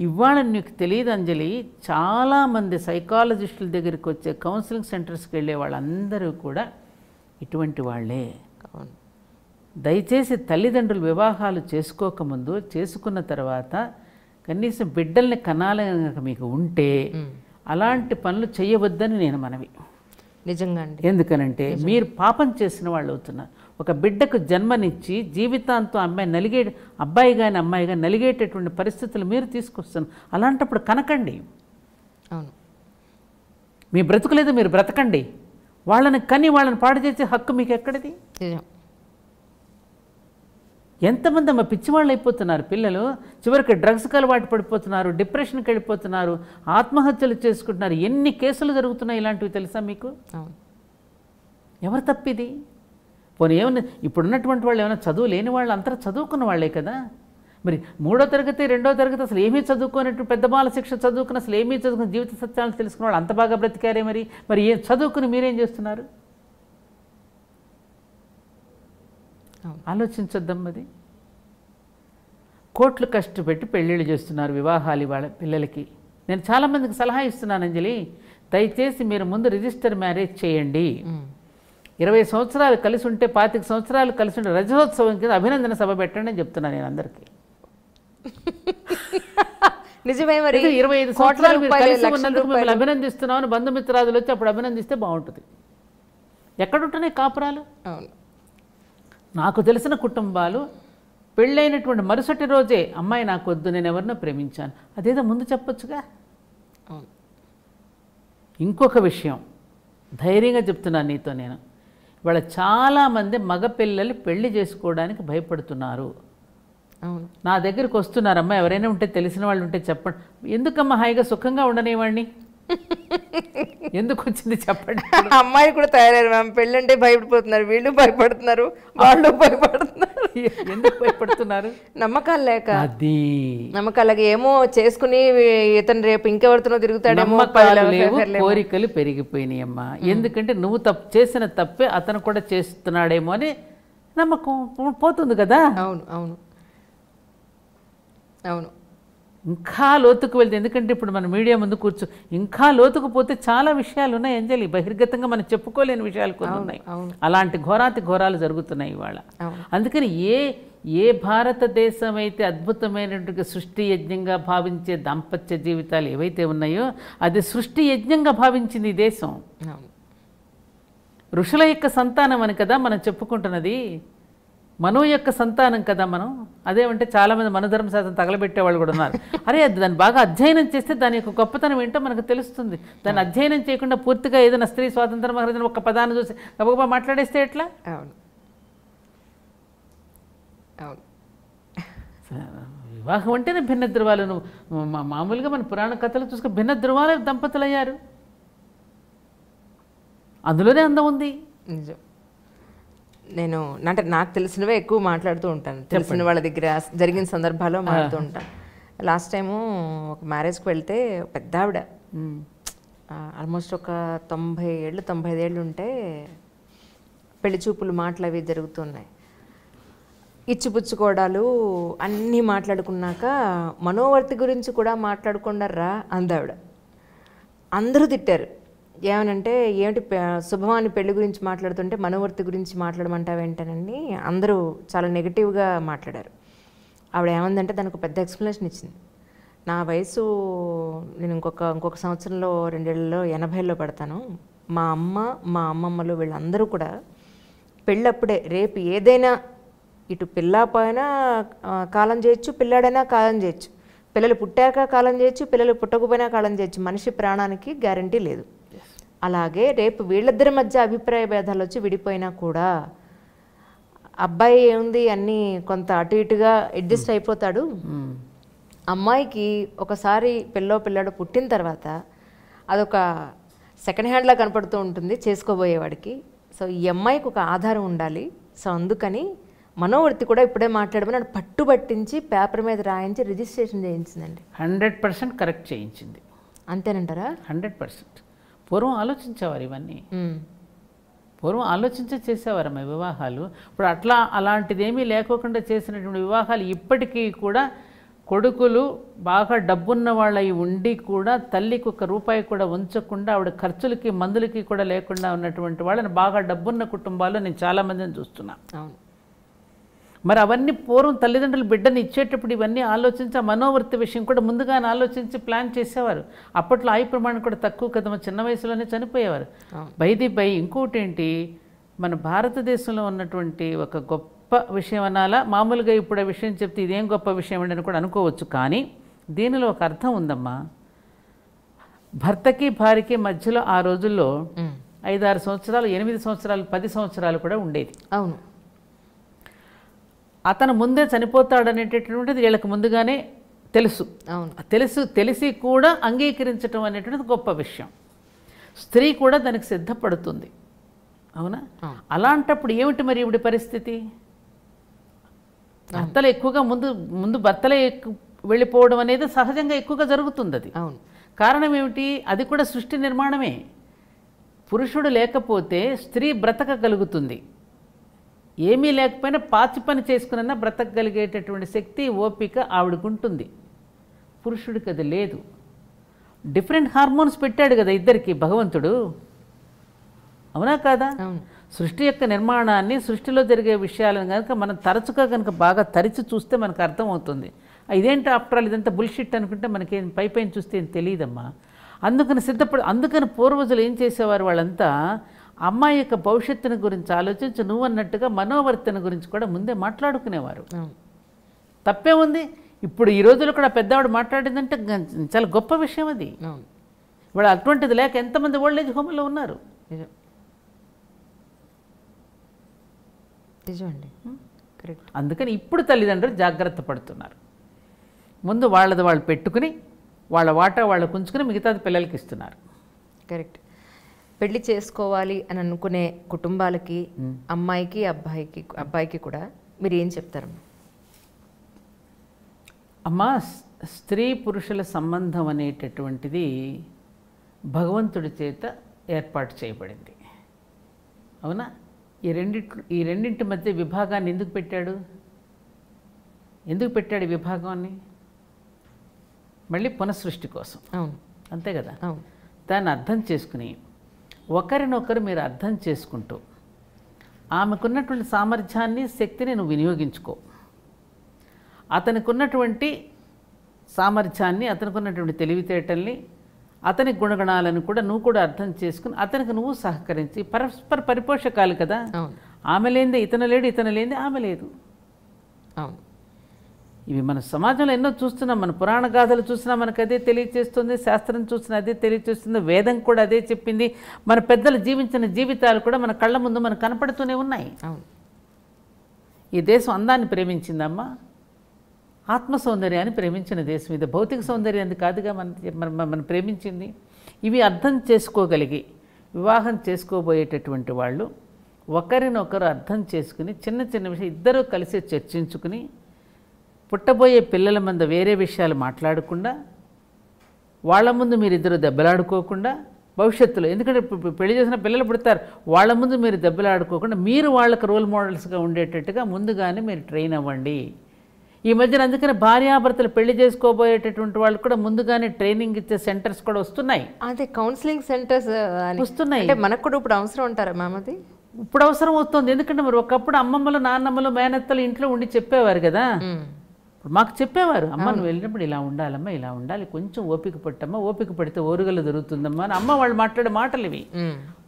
ఇవాళ నీకు తెలియదు అంజలి, చాలామంది సైకాలజిస్టుల దగ్గరికి వచ్చే కౌన్సిలింగ్ సెంటర్స్కి వెళ్ళే వాళ్ళందరూ కూడా ఇటువంటి వాళ్ళే. దయచేసి తల్లిదండ్రులు వివాహాలు చేసుకోకముందు, చేసుకున్న తర్వాత కనీసం బిడ్డల్ని కనాలని మీకు ఉంటే అలాంటి పనులు చేయవద్దని నేను మనవి. నిజంగా అండి. ఎందుకనంటే మీరు పాపం చేసిన వాళ్ళు అవుతున్నారు. ఒక బిడ్డకు జన్మనిచ్చి జీవితాంతం అబ్బాయి కానీ అమ్మాయి కానీ నలిగేటటువంటి పరిస్థితులు మీరు తీసుకొస్తున్నారు. అలాంటప్పుడు కనకండి. అవును, మీ బ్రతుకులేదు, మీరు బ్రతకండి. వాళ్ళని కని వాళ్ళని పాడు చేసే హక్కు మీకు ఎక్కడిది? ఎంతమంది అమ్మ పిచ్చివాళ్ళు అయిపోతున్నారు పిల్లలు, చివరికి డ్రగ్స్కి అలవాటు పడిపోతున్నారు, డిప్రెషన్కి వెళ్ళిపోతున్నారు, ఆత్మహత్యలు చేసుకుంటున్నారు. ఎన్ని కేసులు జరుగుతున్నాయి ఇలాంటివి తెలుసా మీకు? ఎవరు తప్పిది? పోనీ ఏమన్నా ఇప్పుడున్నటువంటి వాళ్ళు ఏమైనా చదువు లేని వాళ్ళు అంతా చదువుకున్న వాళ్ళే కదా. మరి 3వ తరగతి 2వ తరగతి అసలు ఏమీ చదువుకున్నట్టు పెద్ద బాల శిక్ష చదువుకుని అసలు ఏమీ చదువుకుని జీవిత సత్యాలను తెలుసుకున్న వాళ్ళు అంత బాగా బ్రతికారే. మరి ఏం చదువుకుని మీరేం చేస్తున్నారు? ఆలోచించొద్దాం. అది కోట్లు కష్టపెట్టి పెళ్ళిళ్ళు చేస్తున్నారు, వివాహాలు ఇవాళ పిల్లలకి. నేను చాలామందికి సలహా ఇస్తున్నాను అంజలి, దయచేసి మీరు ముందు రిజిస్టర్ మ్యారేజ్ చేయండి. 20 సంవత్సరాలు కలిసి ఉంటే 25 సంవత్సరాలు కలిసి ఉంటే రజతోత్సవం కింద అభినందన సభ పెట్టండి అని చెప్తున్నాను నేను అందరికీ. నిజమే. మరి 25 సంవత్సరాలు మీరు కలిసి ఉన్నందుకు మిమ్మల్ని అభినందిస్తున్నామని బంధుమిత్రాదులు వచ్చి అప్పుడు అభినందిస్తే బాగుంటుంది. ఎక్కడుంటున్నాయి కాపురాలు? నాకు తెలిసిన కుటుంబాలు పెళ్ళైనటువంటి మరుసటి రోజే అమ్మాయి నాకు వద్దు, నేను ఎవరినో ప్రేమించాను, అదేదో ముందు చెప్పొచ్చుగా. ఇంకొక విషయం ధైర్యంగా చెప్తున్నాను నీతో నేను, ఇవాళ చాలామంది మగపిల్లలు పెళ్లి చేసుకోవడానికి భయపడుతున్నారు. నా దగ్గరికి వస్తున్నారు, అమ్మ ఎవరైనా ఉంటే తెలిసిన వాళ్ళు ఉంటే చెప్పండి. ఎందుకమ్మా హాయిగా సుఖంగా ఉండనేవాడిని, ఎందుకు వచ్చింది చెప్పండి. అమ్మాయి కూడా తయారయ్యారు మ్యామ్, పెళ్ళంటే భయపడిపోతున్నారు, వీళ్ళు భయపడుతున్నారు, వాళ్ళు భయపడుతున్నారు. ఎందుకు భయపడుతున్నారు? నమ్మకాలు లేక. అది నమ్మకాలకి ఏమో చేసుకుని ఇతను రేపు ఇంకెవరితోనో తిరుగుతాడేమో, కోరికలు పెరిగిపోయినాయి అమ్మా. ఎందుకంటే నువ్వు చేసిన తప్పే అతను కూడా చేస్తున్నాడేమో అని నమ్మకం పోతుంది కదా. అవును, అవును, అవును. ఇంకా లోతుకు వెళ్తే, ఎందుకంటే ఇప్పుడు మన మీడియా ముందు ఇంకా లోతుకు పోతే చాలా విషయాలు ఉన్నాయి అంజలి, బహిర్గతంగా మనం చెప్పుకోలేని విషయాలు కొన్ని ఉన్నాయి. అలాంటి ఘోరాతి ఘోరాలు జరుగుతున్నాయి ఇవాళ. అందుకని ఏ భారతదేశం అయితే అద్భుతమైనటువంటి సృష్టి యజ్ఞంగా భావించే దాంపత్య జీవితాలు ఏవైతే ఉన్నాయో అది సృష్టి యజ్ఞంగా భావించింది ఈ దేశం. ఋషుల యొక్క సంతానం అని కదా మనం చెప్పుకుంటున్నది, మను యొక్క సంతానం కదా మనం. అదేమంటే చాలామంది మనధర్మశాస్త్రం తగలబెట్టేవాళ్ళు కూడా ఉన్నారు. అరే అది దాన్ని బాగా అధ్యయనం చేస్తే దాని యొక్క గొప్పతనం ఏంటో మనకు తెలుస్తుంది. దాన్ని అధ్యయనం చేయకుండా పూర్తిగా ఏదైనా స్త్రీ స్వాతంత్రం ఏదైనా ఒక పదాన్ని చూసి గబగబా మాట్లాడేస్తే ఎట్లా? అవును అవును. వివాహం అంటేనే భిన్న ధృవాలు. మామూలుగా మన పురాణ కథలు చూసుకుని భిన్న ధృవాల దంపతులు అయ్యారు, అందులోనే అందం ఉంది. నిజం. నేను అంటే నాకు తెలిసినవే ఎక్కువ మాట్లాడుతూ ఉంటాను, తెలిసిన వాళ్ళ దగ్గర జరిగిన సందర్భాల్లో మాట్లాడుతూ ఉంటాను. లాస్ట్ టైము ఒక మ్యారేజ్కి వెళ్తే పెద్ద ఆవిడ, ఆల్మోస్ట్ ఒక 90 ఏళ్ళు 95 ఏళ్ళు ఉంటే పెళ్లి చూపులు మాటలు అవి జరుగుతున్నాయి. ఇచ్చిపుచ్చుకోవడాలు అన్నీ మాట్లాడుకున్నాక మనోవర్తి గురించి కూడా మాట్లాడుకున్నారా అందావిడ. అందరూ తిట్టారు. ఏమనంటే ఏమిటి శుభమాని పెళ్లి గురించి మాట్లాడుతుంటే మనోవర్తి గురించి మాట్లాడమంటావేంటనని అందరూ చాలా నెగిటివ్గా మాట్లాడారు. ఆవిడ ఏమందంటే దానికి పెద్ద ఎక్స్ప్లెనేషన్ ఇచ్చింది. నా వయసు నేను ఇంకొక సంవత్సరంలో 2 ఏళ్లలో 80లో పడతాను. మా అమ్మ మా అమ్మమ్మలు వీళ్ళందరూ కూడా పెళ్ళప్పుడే రేపు ఏదైనా ఇటు పిల్ల పోయినా కాలం చేయొచ్చు, పిల్లాడైనా కాలం చేయొచ్చు, పిల్లలు పుట్టాక కాలం చేయొచ్చు, పిల్లలు పుట్టకపోయినా కాలం చేయొచ్చు, మనిషి ప్రాణానికి గ్యారంటీ లేదు. అలాగే రేపు వీళ్ళిద్దరి మధ్య అభిప్రాయ భేదాలు వచ్చి విడిపోయినా కూడా అబ్బాయి ఏముంది అన్నీ కొంత అటు ఇటుగా అడ్జస్ట్ అయిపోతాడు. అమ్మాయికి ఒకసారి పిల్లాడు పుట్టిన తర్వాత అదొక సెకండ్ హ్యాండ్లా కనపడుతూ ఉంటుంది చేసుకోబోయేవాడికి. సో ఈ అమ్మాయికి ఒక ఆధారం ఉండాలి. సో అందుకని మనోవర్తి కూడా ఇప్పుడే మాట్లాడమని పట్టుబట్టించి పేపర్ మీద రాయించి రిజిస్ట్రేషన్ చేయించిందండి. 100% కరెక్ట్ చేయించింది. అంతేనంటారా? 100%. పూర్వం ఆలోచించేవారు ఇవన్నీ, పూర్వం ఆలోచించే చేసేవారమ్మ వివాహాలు. ఇప్పుడు అలాంటిదేమీ లేకోకుండా చేసినటువంటి వివాహాలు ఇప్పటికీ కూడా కొడుకులు బాగా డబ్బున్న వాళ్ళవి ఉండి కూడా తల్లికి ₹1 కూడా ఉంచకుండా ఆవిడ ఖర్చులకి మందులకి కూడా లేకుండా ఉన్నటువంటి వాళ్ళని బాగా డబ్బున్న కుటుంబాల్లో నేను చాలామందిని చూస్తున్నాను. అవును. మరి అవన్నీ పూర్వం తల్లిదండ్రులు బిడ్డని ఇచ్చేటప్పుడు ఇవన్నీ ఆలోచించి ఆ మనోవర్తి విషయం కూడా ముందుగానే ఆలోచించి ప్లాన్ చేసేవారు. అప్పట్లో ఆయుు ప్రమాణం కూడా తక్కువ కదా, చిన్న వయసులోనే చనిపోయేవారు. బై ఇంకోటి ఏంటి, మన భారతదేశంలో ఉన్నటువంటి ఒక గొప్ప విషయం అనాలా, మామూలుగా ఇప్పుడు ఆ విషయం చెప్తే ఇదేం గొప్ప విషయం అని కూడా అనుకోవచ్చు, కానీ దీనిలో ఒక అర్థం ఉందమ్మా. భర్తకి భార్యకి మధ్యలో ఆ రోజుల్లో 5-6 సంవత్సరాలు 8 సంవత్సరాలు 10 సంవత్సరాలు కూడా ఉండేది. అవును. అతను ముందే చనిపోతాడనేటటువంటిది వీళ్ళకి ముందుగానే తెలుసు. తెలిసి కూడా అంగీకరించడం అనేటువంటిది గొప్ప విషయం. స్త్రీ కూడా దానికి సిద్ధపడుతుంది. అవునా? అలాంటప్పుడు ఏమిటి మరి ఇవిడి పరిస్థితి? భర్తలు ఎక్కువగా ముందు భర్తలే వెళ్ళిపోవడం అనేది సహజంగా ఎక్కువగా జరుగుతుంది. అది కారణం ఏమిటి? అది కూడా సృష్టి నిర్మాణమే. పురుషుడు లేకపోతే స్త్రీ బ్రతకగలుగుతుంది. ఏమీ లేకపోయినా పాచి పని చేసుకున్నా బ్రతకగలిగేటటువంటి శక్తి ఓపిక ఆవిడకుంటుంది. పురుషుడికి అది లేదు. డిఫరెంట్ హార్మోన్స్ పెట్టాడు కదా ఇద్దరికి భగవంతుడు, అవునా కాదా? సృష్టి యొక్క నిర్మాణాన్ని, సృష్టిలో జరిగే విషయాలను కనుక మనం తరచుగా కనుక బాగా తరిచి చూస్తే మనకు అర్థమవుతుంది. ఇదేంటి ఆఫ్టర్ ఆల్ ఇదంతా బుల్షిట్ అనుకుంటే మనకేం పైపైన చూస్తే ఏం తెలియదమ్మా. అందుకని పూర్వజులు ఏం చేసేవారు, వాళ్ళంతా అమ్మాయి యొక్క భవిష్యత్తుని గురించి ఆలోచించి నువ్వు అన్నట్టుగా మనోవర్తన గురించి కూడా ముందే మాట్లాడుకునేవారు. తప్పే ఉంది. ఇప్పుడు ఈ రోజుల్లో కూడా పెద్దవాడు మాట్లాడిందంటే చాలా గొప్ప విషయం అది. ఇప్పుడు అటువంటిది లేక ఎంతమంది ఓల్డ్ ఏజ్ హోమ్లో ఉన్నారు. అందుకని ఇప్పుడు తల్లిదండ్రులు జాగ్రత్త పడుతున్నారు. ముందు వాళ్ళది వాళ్ళు పెట్టుకుని వాళ్ళ వాటా వాళ్ళకు ఉంచుకుని మిగతాది పిల్లలకి ఇస్తున్నారు. కరెక్ట్. పెళ్లి చేసుకోవాలి అని అనుకునే కుటుంబాలకి, అమ్మాయికి అబ్బాయికి కూడా మీరు ఏం చెప్తారు? అమ్మా, స్త్రీ పురుషుల సంబంధం అనేటటువంటిది భగవంతుడి చేత ఏర్పాటు చేయబడింది. అవునా? ఈ రెండింటి మధ్య విభాగాన్ని ఎందుకు పెట్టాడు? ఈ విభాగాన్ని? మళ్ళీ పునఃసృష్టి కోసం. అంతే కదా? దాన్ని అర్థం చేసుకుని ఒకరినొకరు మీరు అర్థం చేసుకుంటూ ఆమెకున్నటువంటి సామర్థ్యాన్ని, శక్తిని నువ్వు వినియోగించుకో. అతనికి ఉన్నటువంటి సామర్థ్యాన్ని, అతనికి ఉన్నటువంటి తెలివితేటల్ని, అతని గుణగణాలను కూడా నువ్వు కూడా అర్థం చేసుకుని అతనికి నువ్వు సహకరించి, పరస్పర పరిపోషకాలు కదా. ఆమె లేనిదే ఇతను లేడు, ఇతను లేనిదే ఆమె లేదు. అవును. ఇవి మన సమాజంలో ఎన్నో చూస్తున్నాం. మన పురాణ గాథలు చూసినా మనకు అదే తెలియచేస్తుంది, శాస్త్రం చూసినా అదే తెలియచేస్తుంది, వేదం కూడా అదే చెప్పింది. మన పెద్దలు జీవించిన జీవితాలు కూడా మన కళ్ళ ముందు మనకు కనపడుతూనే ఉన్నాయి. ఈ దేశం అందాన్ని ప్రేమించిందమ్మా, ఆత్మ సౌందర్యాన్ని ప్రేమించిన దేశం ఇది. భౌతిక సౌందర్యాన్ని కాదుగా మనం ప్రేమించింది. ఇవి అర్థం చేసుకోగలిగి వివాహం చేసుకోబోయేటటువంటి వాళ్ళు ఒకరినొకరు అర్థం చేసుకుని చిన్న చిన్న విషయం ఇద్దరూ కలిసి చర్చించుకుని, పుట్టబోయే పిల్లల మంద వేరే విషయాలు మాట్లాడకుండా, వాళ్ళ ముందు మీరిద్దరు దెబ్బలాడుకోకుండా, భవిష్యత్తులో ఎందుకంటే పెళ్లి చేసిన పిల్లలు పుడతారు, వాళ్ళ ముందు మీరు దెబ్బలాడుకోకుండా మీరు వాళ్ళకి రోల్ మోడల్స్గా ఉండేటట్టుగా ముందుగానే మీరు ట్రైన్ అవ్వండి. ఈ మధ్యన అందుకని భార్యాభర్తలు పెళ్లి చేసుకోబోయేటటువంటి వాళ్ళు కూడా ముందుగానే ట్రైనింగ్ ఇచ్చే సెంటర్స్ కూడా వస్తున్నాయి. అదే కౌన్సిలింగ్ సెంటర్స్ వస్తున్నాయి. అంటే మనకు కూడా ఇప్పుడు అవసరం ఉంటారా మామది? ఇప్పుడు అవసరం వస్తుంది. ఎందుకంటే మరి ఒకప్పుడు అమ్మమ్మలు, నాన్నమ్మలు, మేనత్తలు ఇంట్లో ఉండి చెప్పేవారు కదా. మాకు చెప్పేవారు, అమ్మ నువ్వు వెళ్ళినప్పుడు ఇలా ఉండాలమ్మా, ఇలా ఉండాలి, కొంచెం ఓపిక పట్టమ్మా, ఓపిక పడితే ఓరుగలు దొరుకుతుందమ్మా అని అమ్మ వాళ్ళు మాట్లాడే మాటలు ఇవి.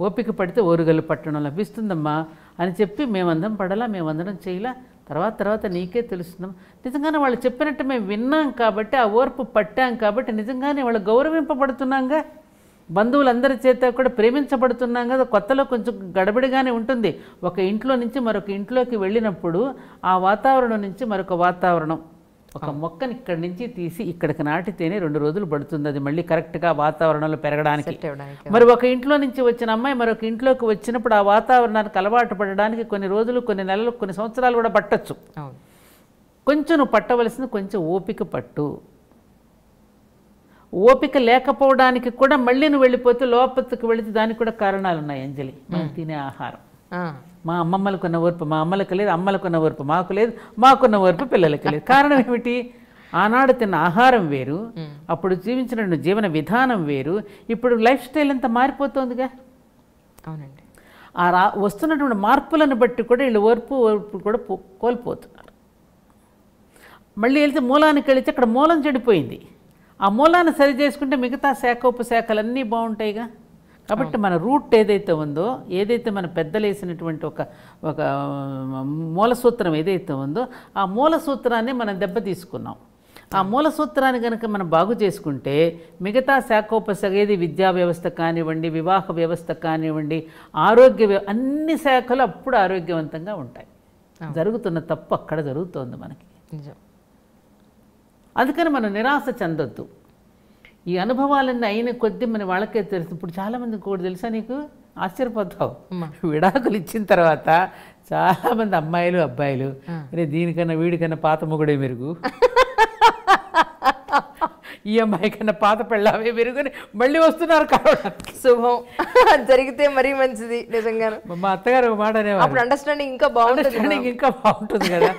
ఓపిక పడితే ఓరుగలు పట్టడం లభిస్తుందమ్మా అని చెప్పి మేమందరం పడాలా, మేమందరం చేయలా, తర్వాత నీకే తెలుస్తుందమ్మా. నిజంగానే వాళ్ళు చెప్పినట్టు మేము విన్నాం కాబట్టి, ఆ ఓర్పు పట్టాం కాబట్టి నిజంగానే వాళ్ళు గౌరవింపబడుతున్నాంగా, బంధువులందరి చేత కూడా ప్రేమించబడుతున్నాం కదా. కొత్తలో కొంచెం గడబడిగానే ఉంటుంది. ఒక ఇంట్లో నుంచి మరొక ఇంట్లోకి వెళ్ళినప్పుడు ఆ వాతావరణం నుంచి మరొక వాతావరణం, ఒక మొక్కని ఇక్కడి నుంచి తీసి ఇక్కడికి నాటితేనే 2 రోజులు పడుతుంది అది మళ్ళీ కరెక్ట్గా వాతావరణంలో పెరగడానికి. మరి ఒక ఇంట్లో నుంచి వచ్చిన అమ్మాయి మరొక ఇంట్లోకి వచ్చినప్పుడు ఆ వాతావరణానికి అలవాటు పడడానికి కొన్ని రోజులు, కొన్ని నెలలు, కొన్ని సంవత్సరాలు కూడా పట్టచ్చు. కొంచెం నువ్వు పట్టవలసింది కొంచెం ఓపిక పట్టు. ఓపిక లేకపోవడానికి కూడా మళ్ళీ నువ్వు వెళ్ళిపోతే లోపలికి వెళితే దానికి కూడా కారణాలు ఉన్నాయి అంజలి. మనం తినే ఆహారం, మా అమ్మమ్మలకున్న ఓర్పు మా అమ్మలకు లేదు, అమ్మలకున్న ఓర్పు మాకు లేదు, మాకున్న ఓర్పు పిల్లలకి లేదు. కారణం ఏమిటి? ఆనాడు తిన్న ఆహారం వేరు, అప్పుడు జీవించిన జీవన విధానం వేరు, ఇప్పుడు లైఫ్ స్టైల్ అంతా మారిపోతుందిగా. అవునండి. ఆ వస్తున్నటువంటి మార్పులను బట్టి కూడా వీళ్ళు ఓర్పు కూడా కోల్పోతున్నారు. మళ్ళీ వెళ్తే మూలానికి వెళితే అక్కడ మూలం చెడిపోయింది. ఆ మూలాన్ని సరి చేసుకుంటే మిగతా శాఖోపశాఖలన్నీ బాగుంటాయిగా. కాబట్టి మన రూట్ ఏదైతే ఉందో, ఏదైతే మన పెద్దలు వేసినటువంటి ఒక మూల సూత్రం ఏదైతే ఉందో, ఆ మూల సూత్రాన్ని మనం దెబ్బ తీసుకున్నాం. ఆ మూల సూత్రాన్ని కనుక మనం బాగు చేసుకుంటే మిగతా శాఖోపశాఖ ఏది విద్యా వ్యవస్థ కానివ్వండి, వివాహ వ్యవస్థ కానివ్వండి, అన్ని శాఖలు అప్పుడు ఆరోగ్యవంతంగా ఉంటాయి. జరుగుతున్న తప్పు అక్కడ జరుగుతోంది మనకి. అందుకని మనం నిరాశ చెందొద్దు. ఈ అనుభవాలన్నీ అయిన కొద్దీ మన వాళ్ళకే తెలుసు. ఇప్పుడు చాలామంది కూడా తెలుసా నీకు, ఆశ్చర్యపోతావు, విడాకులు ఇచ్చిన తర్వాత చాలామంది అమ్మాయిలు అబ్బాయిలు అరే దీనికన్నా వీడికన్నా పాత మొగుడే మెరుగు, ఈ అమ్మాయి కన్నా పాత పెళ్ళామే మెరుగుని మళ్ళీ వస్తున్నారు కావడానికి. శుభం జరిగితే మరీ మంచిది. నిజంగా మా అత్తగారు ఒక మాట అనేవారు, అండర్స్టాండింగ్ ఇంకా బాగుంటుంది కదా.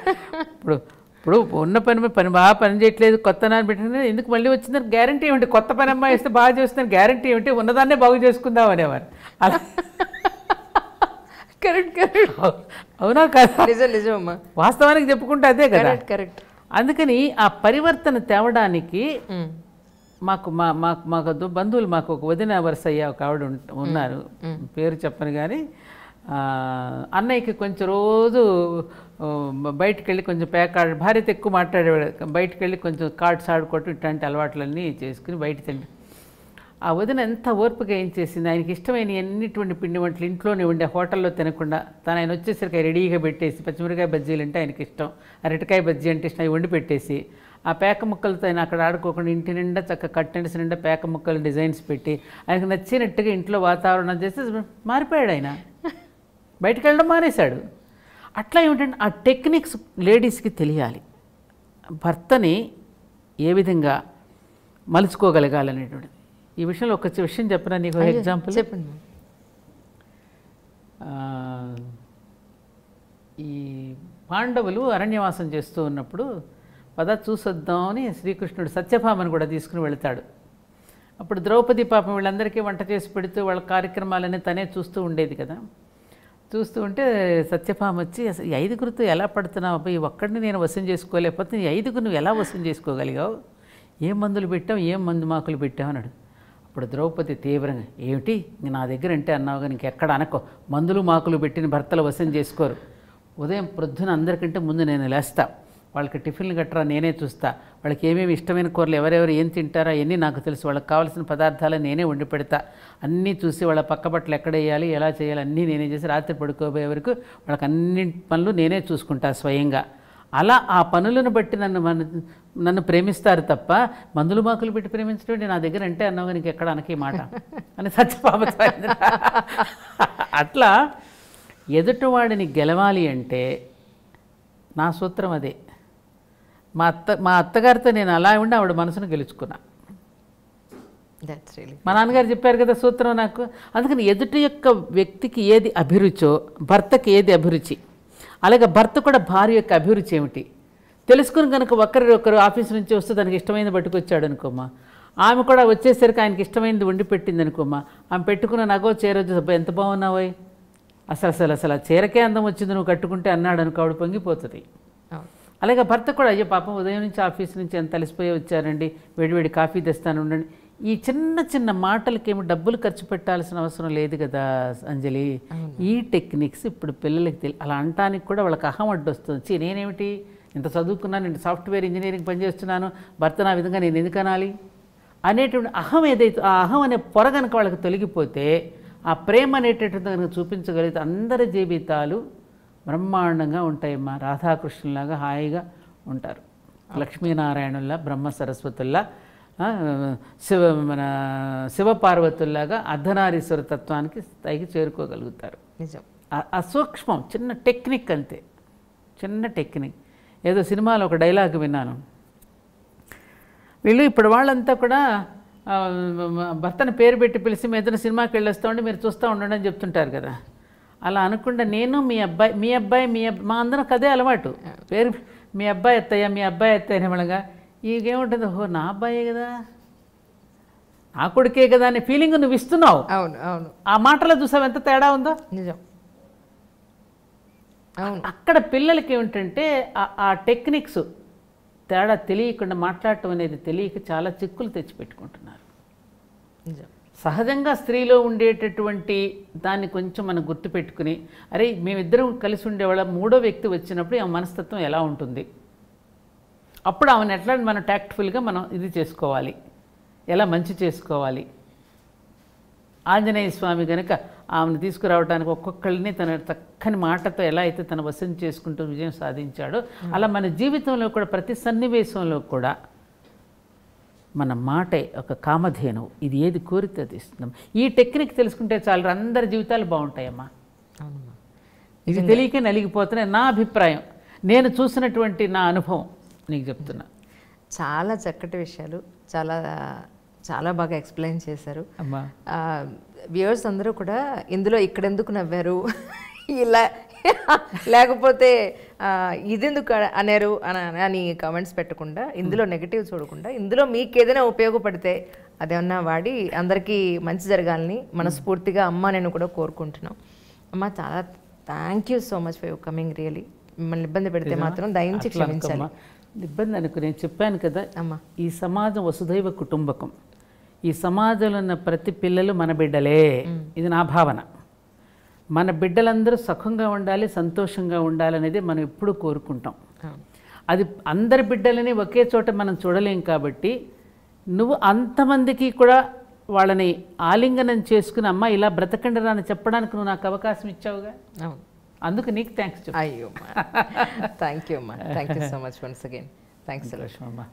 ఇప్పుడు ఉన్న పని బాగా పని చేయట్లేదు, కొత్త నాన్న పెట్టిన ఎందుకు మళ్ళీ వచ్చిందని గ్యారంటీ ఏమిటి? కొత్త పని అమ్మాయి ఇస్తే బాగా చేస్తుందని గ్యారంటీ ఏమిటి? ఉన్నదాన్నే బాగు చేసుకుందాం అనేవారు. అలా అవునా కదా? నిజమమ్మా, వాస్తవానికి చెప్పుకుంటే అదే కదా. కరెక్ట్. అందుకని ఆ పరివర్తన తేవడానికి మాకు బంధువులు, మాకు ఒక వదిన వరుసయ్య ఒక ఆవిడ ఉన్నారు, పేరు చెప్పను కానీ, అన్నయ్యకి కొంచెం రోజు బయటికి వెళ్ళి కొంచెం భార్యతో ఎక్కువ మాట్లాడేవాడు, బయటికి వెళ్ళి కొంచెం కార్డ్స్ ఆడుకోవటం ఇట్లాంటి అలవాట్లన్నీ చేసుకుని బయట తిండి. ఆ వదిన ఎంత ఓర్పుగా ఏం చేసింది, ఆయనకి ఇష్టమైన ఎన్నిటువంటి పిండి వంటలు ఇంట్లోనే ఉండే, హోటల్లో తినకుండా ఆయన వచ్చేసరికి రెడీగా పెట్టేసి, పచ్చిమిరకాయ బజ్జీలు అంటే ఆయనకి ఇష్టం, అరటికాయ బజ్జీ అంటే ఇష్టం, అవి వండి పెట్టేసి ఆ పేక ముక్కలతో ఆయన అక్కడ ఆడుకోకుండా ఇంటి నిండా చక్కగా కట్టెండ్స్ నిండా పేక ముక్కలు డిజైన్స్ పెట్టి ఆయనకు నచ్చినట్టుగా ఇంట్లో వాతావరణం చేస్తే మారిపోయాడు. ఆయన బయటకు వెళ్ళడం మానేశాడు. అట్లా ఏమిటంటే ఆ టెక్నిక్స్ లేడీస్కి తెలియాలి, భర్తని ఏ విధంగా మలుచుకోగలగాలనేటువంటిది. ఈ విషయంలో ఒక విషయం చెప్పనా నీకు, ఎగ్జాంపుల్ చెప్పండి. ఈ పాండవులు అరణ్యవాసం చేస్తూ ఉన్నప్పుడు పద చూసొద్దామని శ్రీకృష్ణుడు సత్యభామను కూడా తీసుకుని వెళతాడు. అప్పుడు ద్రౌపది పాపం వీళ్ళందరికీ వంట చేసి పెడుతూ వాళ్ళ కార్యక్రమాలన్నీ తనే చూస్తూ ఉండేది కదా. చూస్తూ ఉంటే సత్యభామ వచ్చి అసలు ఈ ఐదుగురితో ఎలా పడుతున్నావు అబ్బాయి, ఒక్కడిని నేను వశం చేసుకోలేకపోతే ఈ ఐదుగురు నువ్వు ఎలా వశం చేసుకోగలిగావు, ఏం మందులు పెట్టావు, ఏం మందు మాకులు పెట్టావు అన్నాడు. అప్పుడు ద్రౌపది తీవ్రంగా, ఏమిటి ఇంక నా దగ్గర అంటే అన్నావు కానీ ఇంకెక్కడ అనకో, మందులు మాకులు పెట్టిన భర్తలు వశం చేసుకోరు. ఉదయం ప్రొద్దున అందరికంటే ముందు నేను లేస్తా, వాళ్ళకి టిఫిన్లు గట్రా నేనే చూస్తా, వాళ్ళకి ఏమేమి ఇష్టమైన కూరలు ఎవరెవరు ఏం తింటారో అవన్నీ నాకు తెలుసు, వాళ్ళకి కావాల్సిన పదార్థాలు నేనే వండి పెడతా, అన్నీ చూసి వాళ్ళ పక్క బట్టలు ఎక్కడ వేయాలి ఎలా చేయాలి అన్నీ నేనే చేసి రాత్రి పడుకోబోయే వరకు వాళ్ళకి అన్ని పనులు నేనే చూసుకుంటా స్వయంగా. అలా ఆ పనులను బట్టి నన్ను ప్రేమిస్తారు తప్ప మందులు మాకులు పెట్టి ప్రేమించడం నా దగ్గర అంటే అన్నావు కానీ ఎక్కడ అనకే మాట అని సత్యభామ. అట్లా ఎదుటివాడిని గెలవాలి అంటే నా సూత్రం అదే. మా అత్తగారితో నేను అలా ఉండి ఆవిడ మనసును గెలుచుకున్నా. మా నాన్నగారు చెప్పారు కదా సూత్రం నాకు. అందుకని ఎదుటి యొక్క వ్యక్తికి ఏది అభిరుచో భర్తకి ఏది అభిరుచి, అలాగే భర్త కూడా భార్య యొక్క అభిరుచి ఏమిటి తెలుసుకుని కనుక ఒకరు ఆఫీస్ నుంచి వస్తే తనకి ఇష్టమైనది పట్టుకొచ్చాడు అనుకోమ్మా, ఆమె కూడా వచ్చేసరికి ఆయనకి ఇష్టమైనది వండి పెట్టింది అనుకోమ్మా, ఆమె పెట్టుకున్న నగో చీర ఎంత బాగున్నావోయ్, అసలు ఆ చీరకే అందం వచ్చింది నువ్వు కట్టుకుంటే అన్నాడు అనుకో, ఆవిడ పొంగిపోతుంది. అలాగే భర్త కూడా అయ్యో పాపం ఉదయం నుంచి ఆఫీస్ నుంచి ఎంత అలసిపోయి వచ్చారండి, వేడివేడి కాఫీ తెస్తాను ఉండండి. ఈ చిన్న చిన్న మాటలకేమి డబ్బులు ఖర్చు పెట్టాల్సిన అవసరం లేదు కదా అంజలి. ఈ టెక్నిక్స్ ఇప్పుడు పిల్లలకి అలా అనటానికి కూడా వాళ్ళకి అహం అడ్డొస్తుంది. నేనేమిటి ఇంత చదువుకున్నాను, నేను సాఫ్ట్వేర్ ఇంజనీరింగ్ పనిచేస్తున్నాను, భర్త నా విధంగా నేను ఎందుకు అనాలి అనేటువంటి అహం ఏదైతే ఆ అహం అనే పొర కనుక వాళ్ళకి తొలగిపోతే ఆ ప్రేమ అనేటటువంటి కనుక చూపించగలిగితే అందరి జీవితాలు బ్రహ్మాండంగా ఉంటాయమ్మా. రాధాకృష్ణులాగా హాయిగా ఉంటారు, లక్ష్మీనారాయణుల్లా బ్రహ్మ సరస్వతుల్లా శివపార్వతుల్లాగా అర్ధనారీశ్వర తత్వానికి స్థాయికి చేరుకోగలుగుతారు. నిజం. అసూక్ష్మం చిన్న టెక్నిక్ అంతే, చిన్న టెక్నిక్. ఏదో సినిమాలో ఒక డైలాగ్ విన్నాను, వీళ్ళు ఇప్పుడు వాళ్ళంతా కూడా భర్తను పేరు పెట్టి పిలిచి మీ ఏదైనా సినిమాకి వెళ్ళొస్తూ ఉండి మీరు చూస్తూ ఉండండి అని చెప్తుంటారు కదా. అలా అనుకుండా నేను మీ అబ్బాయి మా అందరం కదే అలవాటు, పేరు మీ అబ్బాయి ఎత్తయ్య అనేమనగా ఈగేముంటుంది, ఓహో నా అబ్బాయే కదా నా కొడుకే కదా అనే ఫీలింగ్ నువ్వు ఇస్తున్నావు. అవును అవును. ఆ మాటలో చూసావు ఎంత తేడా ఉందో. నిజం. అక్కడ పిల్లలకి ఏమిటంటే ఆ టెక్నిక్స్ తేడా తెలియకుండా మాట్లాడటం అనేది తెలియక చాలా చిక్కులు తెచ్చిపెట్టుకుంటున్నారు. సహజంగా స్త్రీలో ఉండేటటువంటి దాన్ని కొంచెం మనం గుర్తుపెట్టుకుని, అరే మేమిద్దరం కలిసి ఉండేవాళ్ళ మూడో వ్యక్తి వచ్చినప్పుడు ఆ మనస్తత్వం ఎలా ఉంటుంది, అప్పుడు ఆమెను ఎట్లా మనం ట్యాక్ట్ఫుల్గా మనం ఇది చేసుకోవాలి, ఎలా మంచి చేసుకోవాలి. ఆంజనేయ స్వామి కనుక ఆమెను తీసుకురావడానికి ఒక్కొక్కరిని తన చక్కని మాటతో ఎలా అయితే తన వశం చేసుకుంటూ విజయం సాధించాడో అలా మన జీవితంలో కూడా ప్రతి సన్నివేశంలో కూడా మన మాటే ఒక కామధేను, ఇది ఏది కోరితే అది ఇస్తున్నాం. ఈ టెక్నిక్ తెలుసుకుంటే చాలు అందరి జీవితాలు బాగుంటాయమ్మా. ఇది తెలియక నలిగిపోతున్నాయి నా అభిప్రాయం, నేను చూసినటువంటి నా అనుభవం నీకు చెప్తున్నా. చాలా చక్కటి విషయాలు, చాలా చాలా బాగా ఎక్స్ప్లెయిన్ చేశారు. వ్యూవర్స్ అందరూ కూడా ఇందులో ఇక్కడెందుకు నవ్వారు ఇలా లేకపోతే ఇదెందుకు అన్నారు అని కామెంట్స్ పెట్టకుండా, ఇందులో నెగిటివ్ చూడకుండా, ఇందులో మీకు ఏదైనా ఉపయోగపడితే అదేమన్నా వాడి అందరికీ మంచి జరగాలని మనస్ఫూర్తిగా అమ్మ నేను కూడా కోరుకుంటున్నాం. అమ్మ చాలా thank you so much for your coming. Really మిమ్మల్ని ఇబ్బంది పెడితే మాత్రం దయించి క్షమించాలి. ఇబ్బంది అనుకు నేను చెప్పాను కదా అమ్మ, ఈ సమాజం వసుదైవ కుటుంబకం. ఈ సమాజంలో ఉన్న ప్రతి పిల్లలు మన బిడ్డలే, ఇది నా భావన. మన బిడ్డలందరూ సుఖంగా ఉండాలి, సంతోషంగా ఉండాలనేది మనం ఎప్పుడూ కోరుకుంటాం. అది అందరి బిడ్డలని ఒకే చోట మనం చూడలేం కాబట్టి నువ్వు అంతమందికి కూడా వాళ్ళని ఆలింగనం చేసుకుని అమ్మ ఇలా బ్రతకండి అని చెప్పడానికి నువ్వు నాకు అవకాశం ఇచ్చావుగా, అందుకు నీకు థ్యాంక్స్ చెప్పు. అయ్యో థ్యాంక్ యూ అమ్మా, thank you so much once again. Thanks అమ్మా.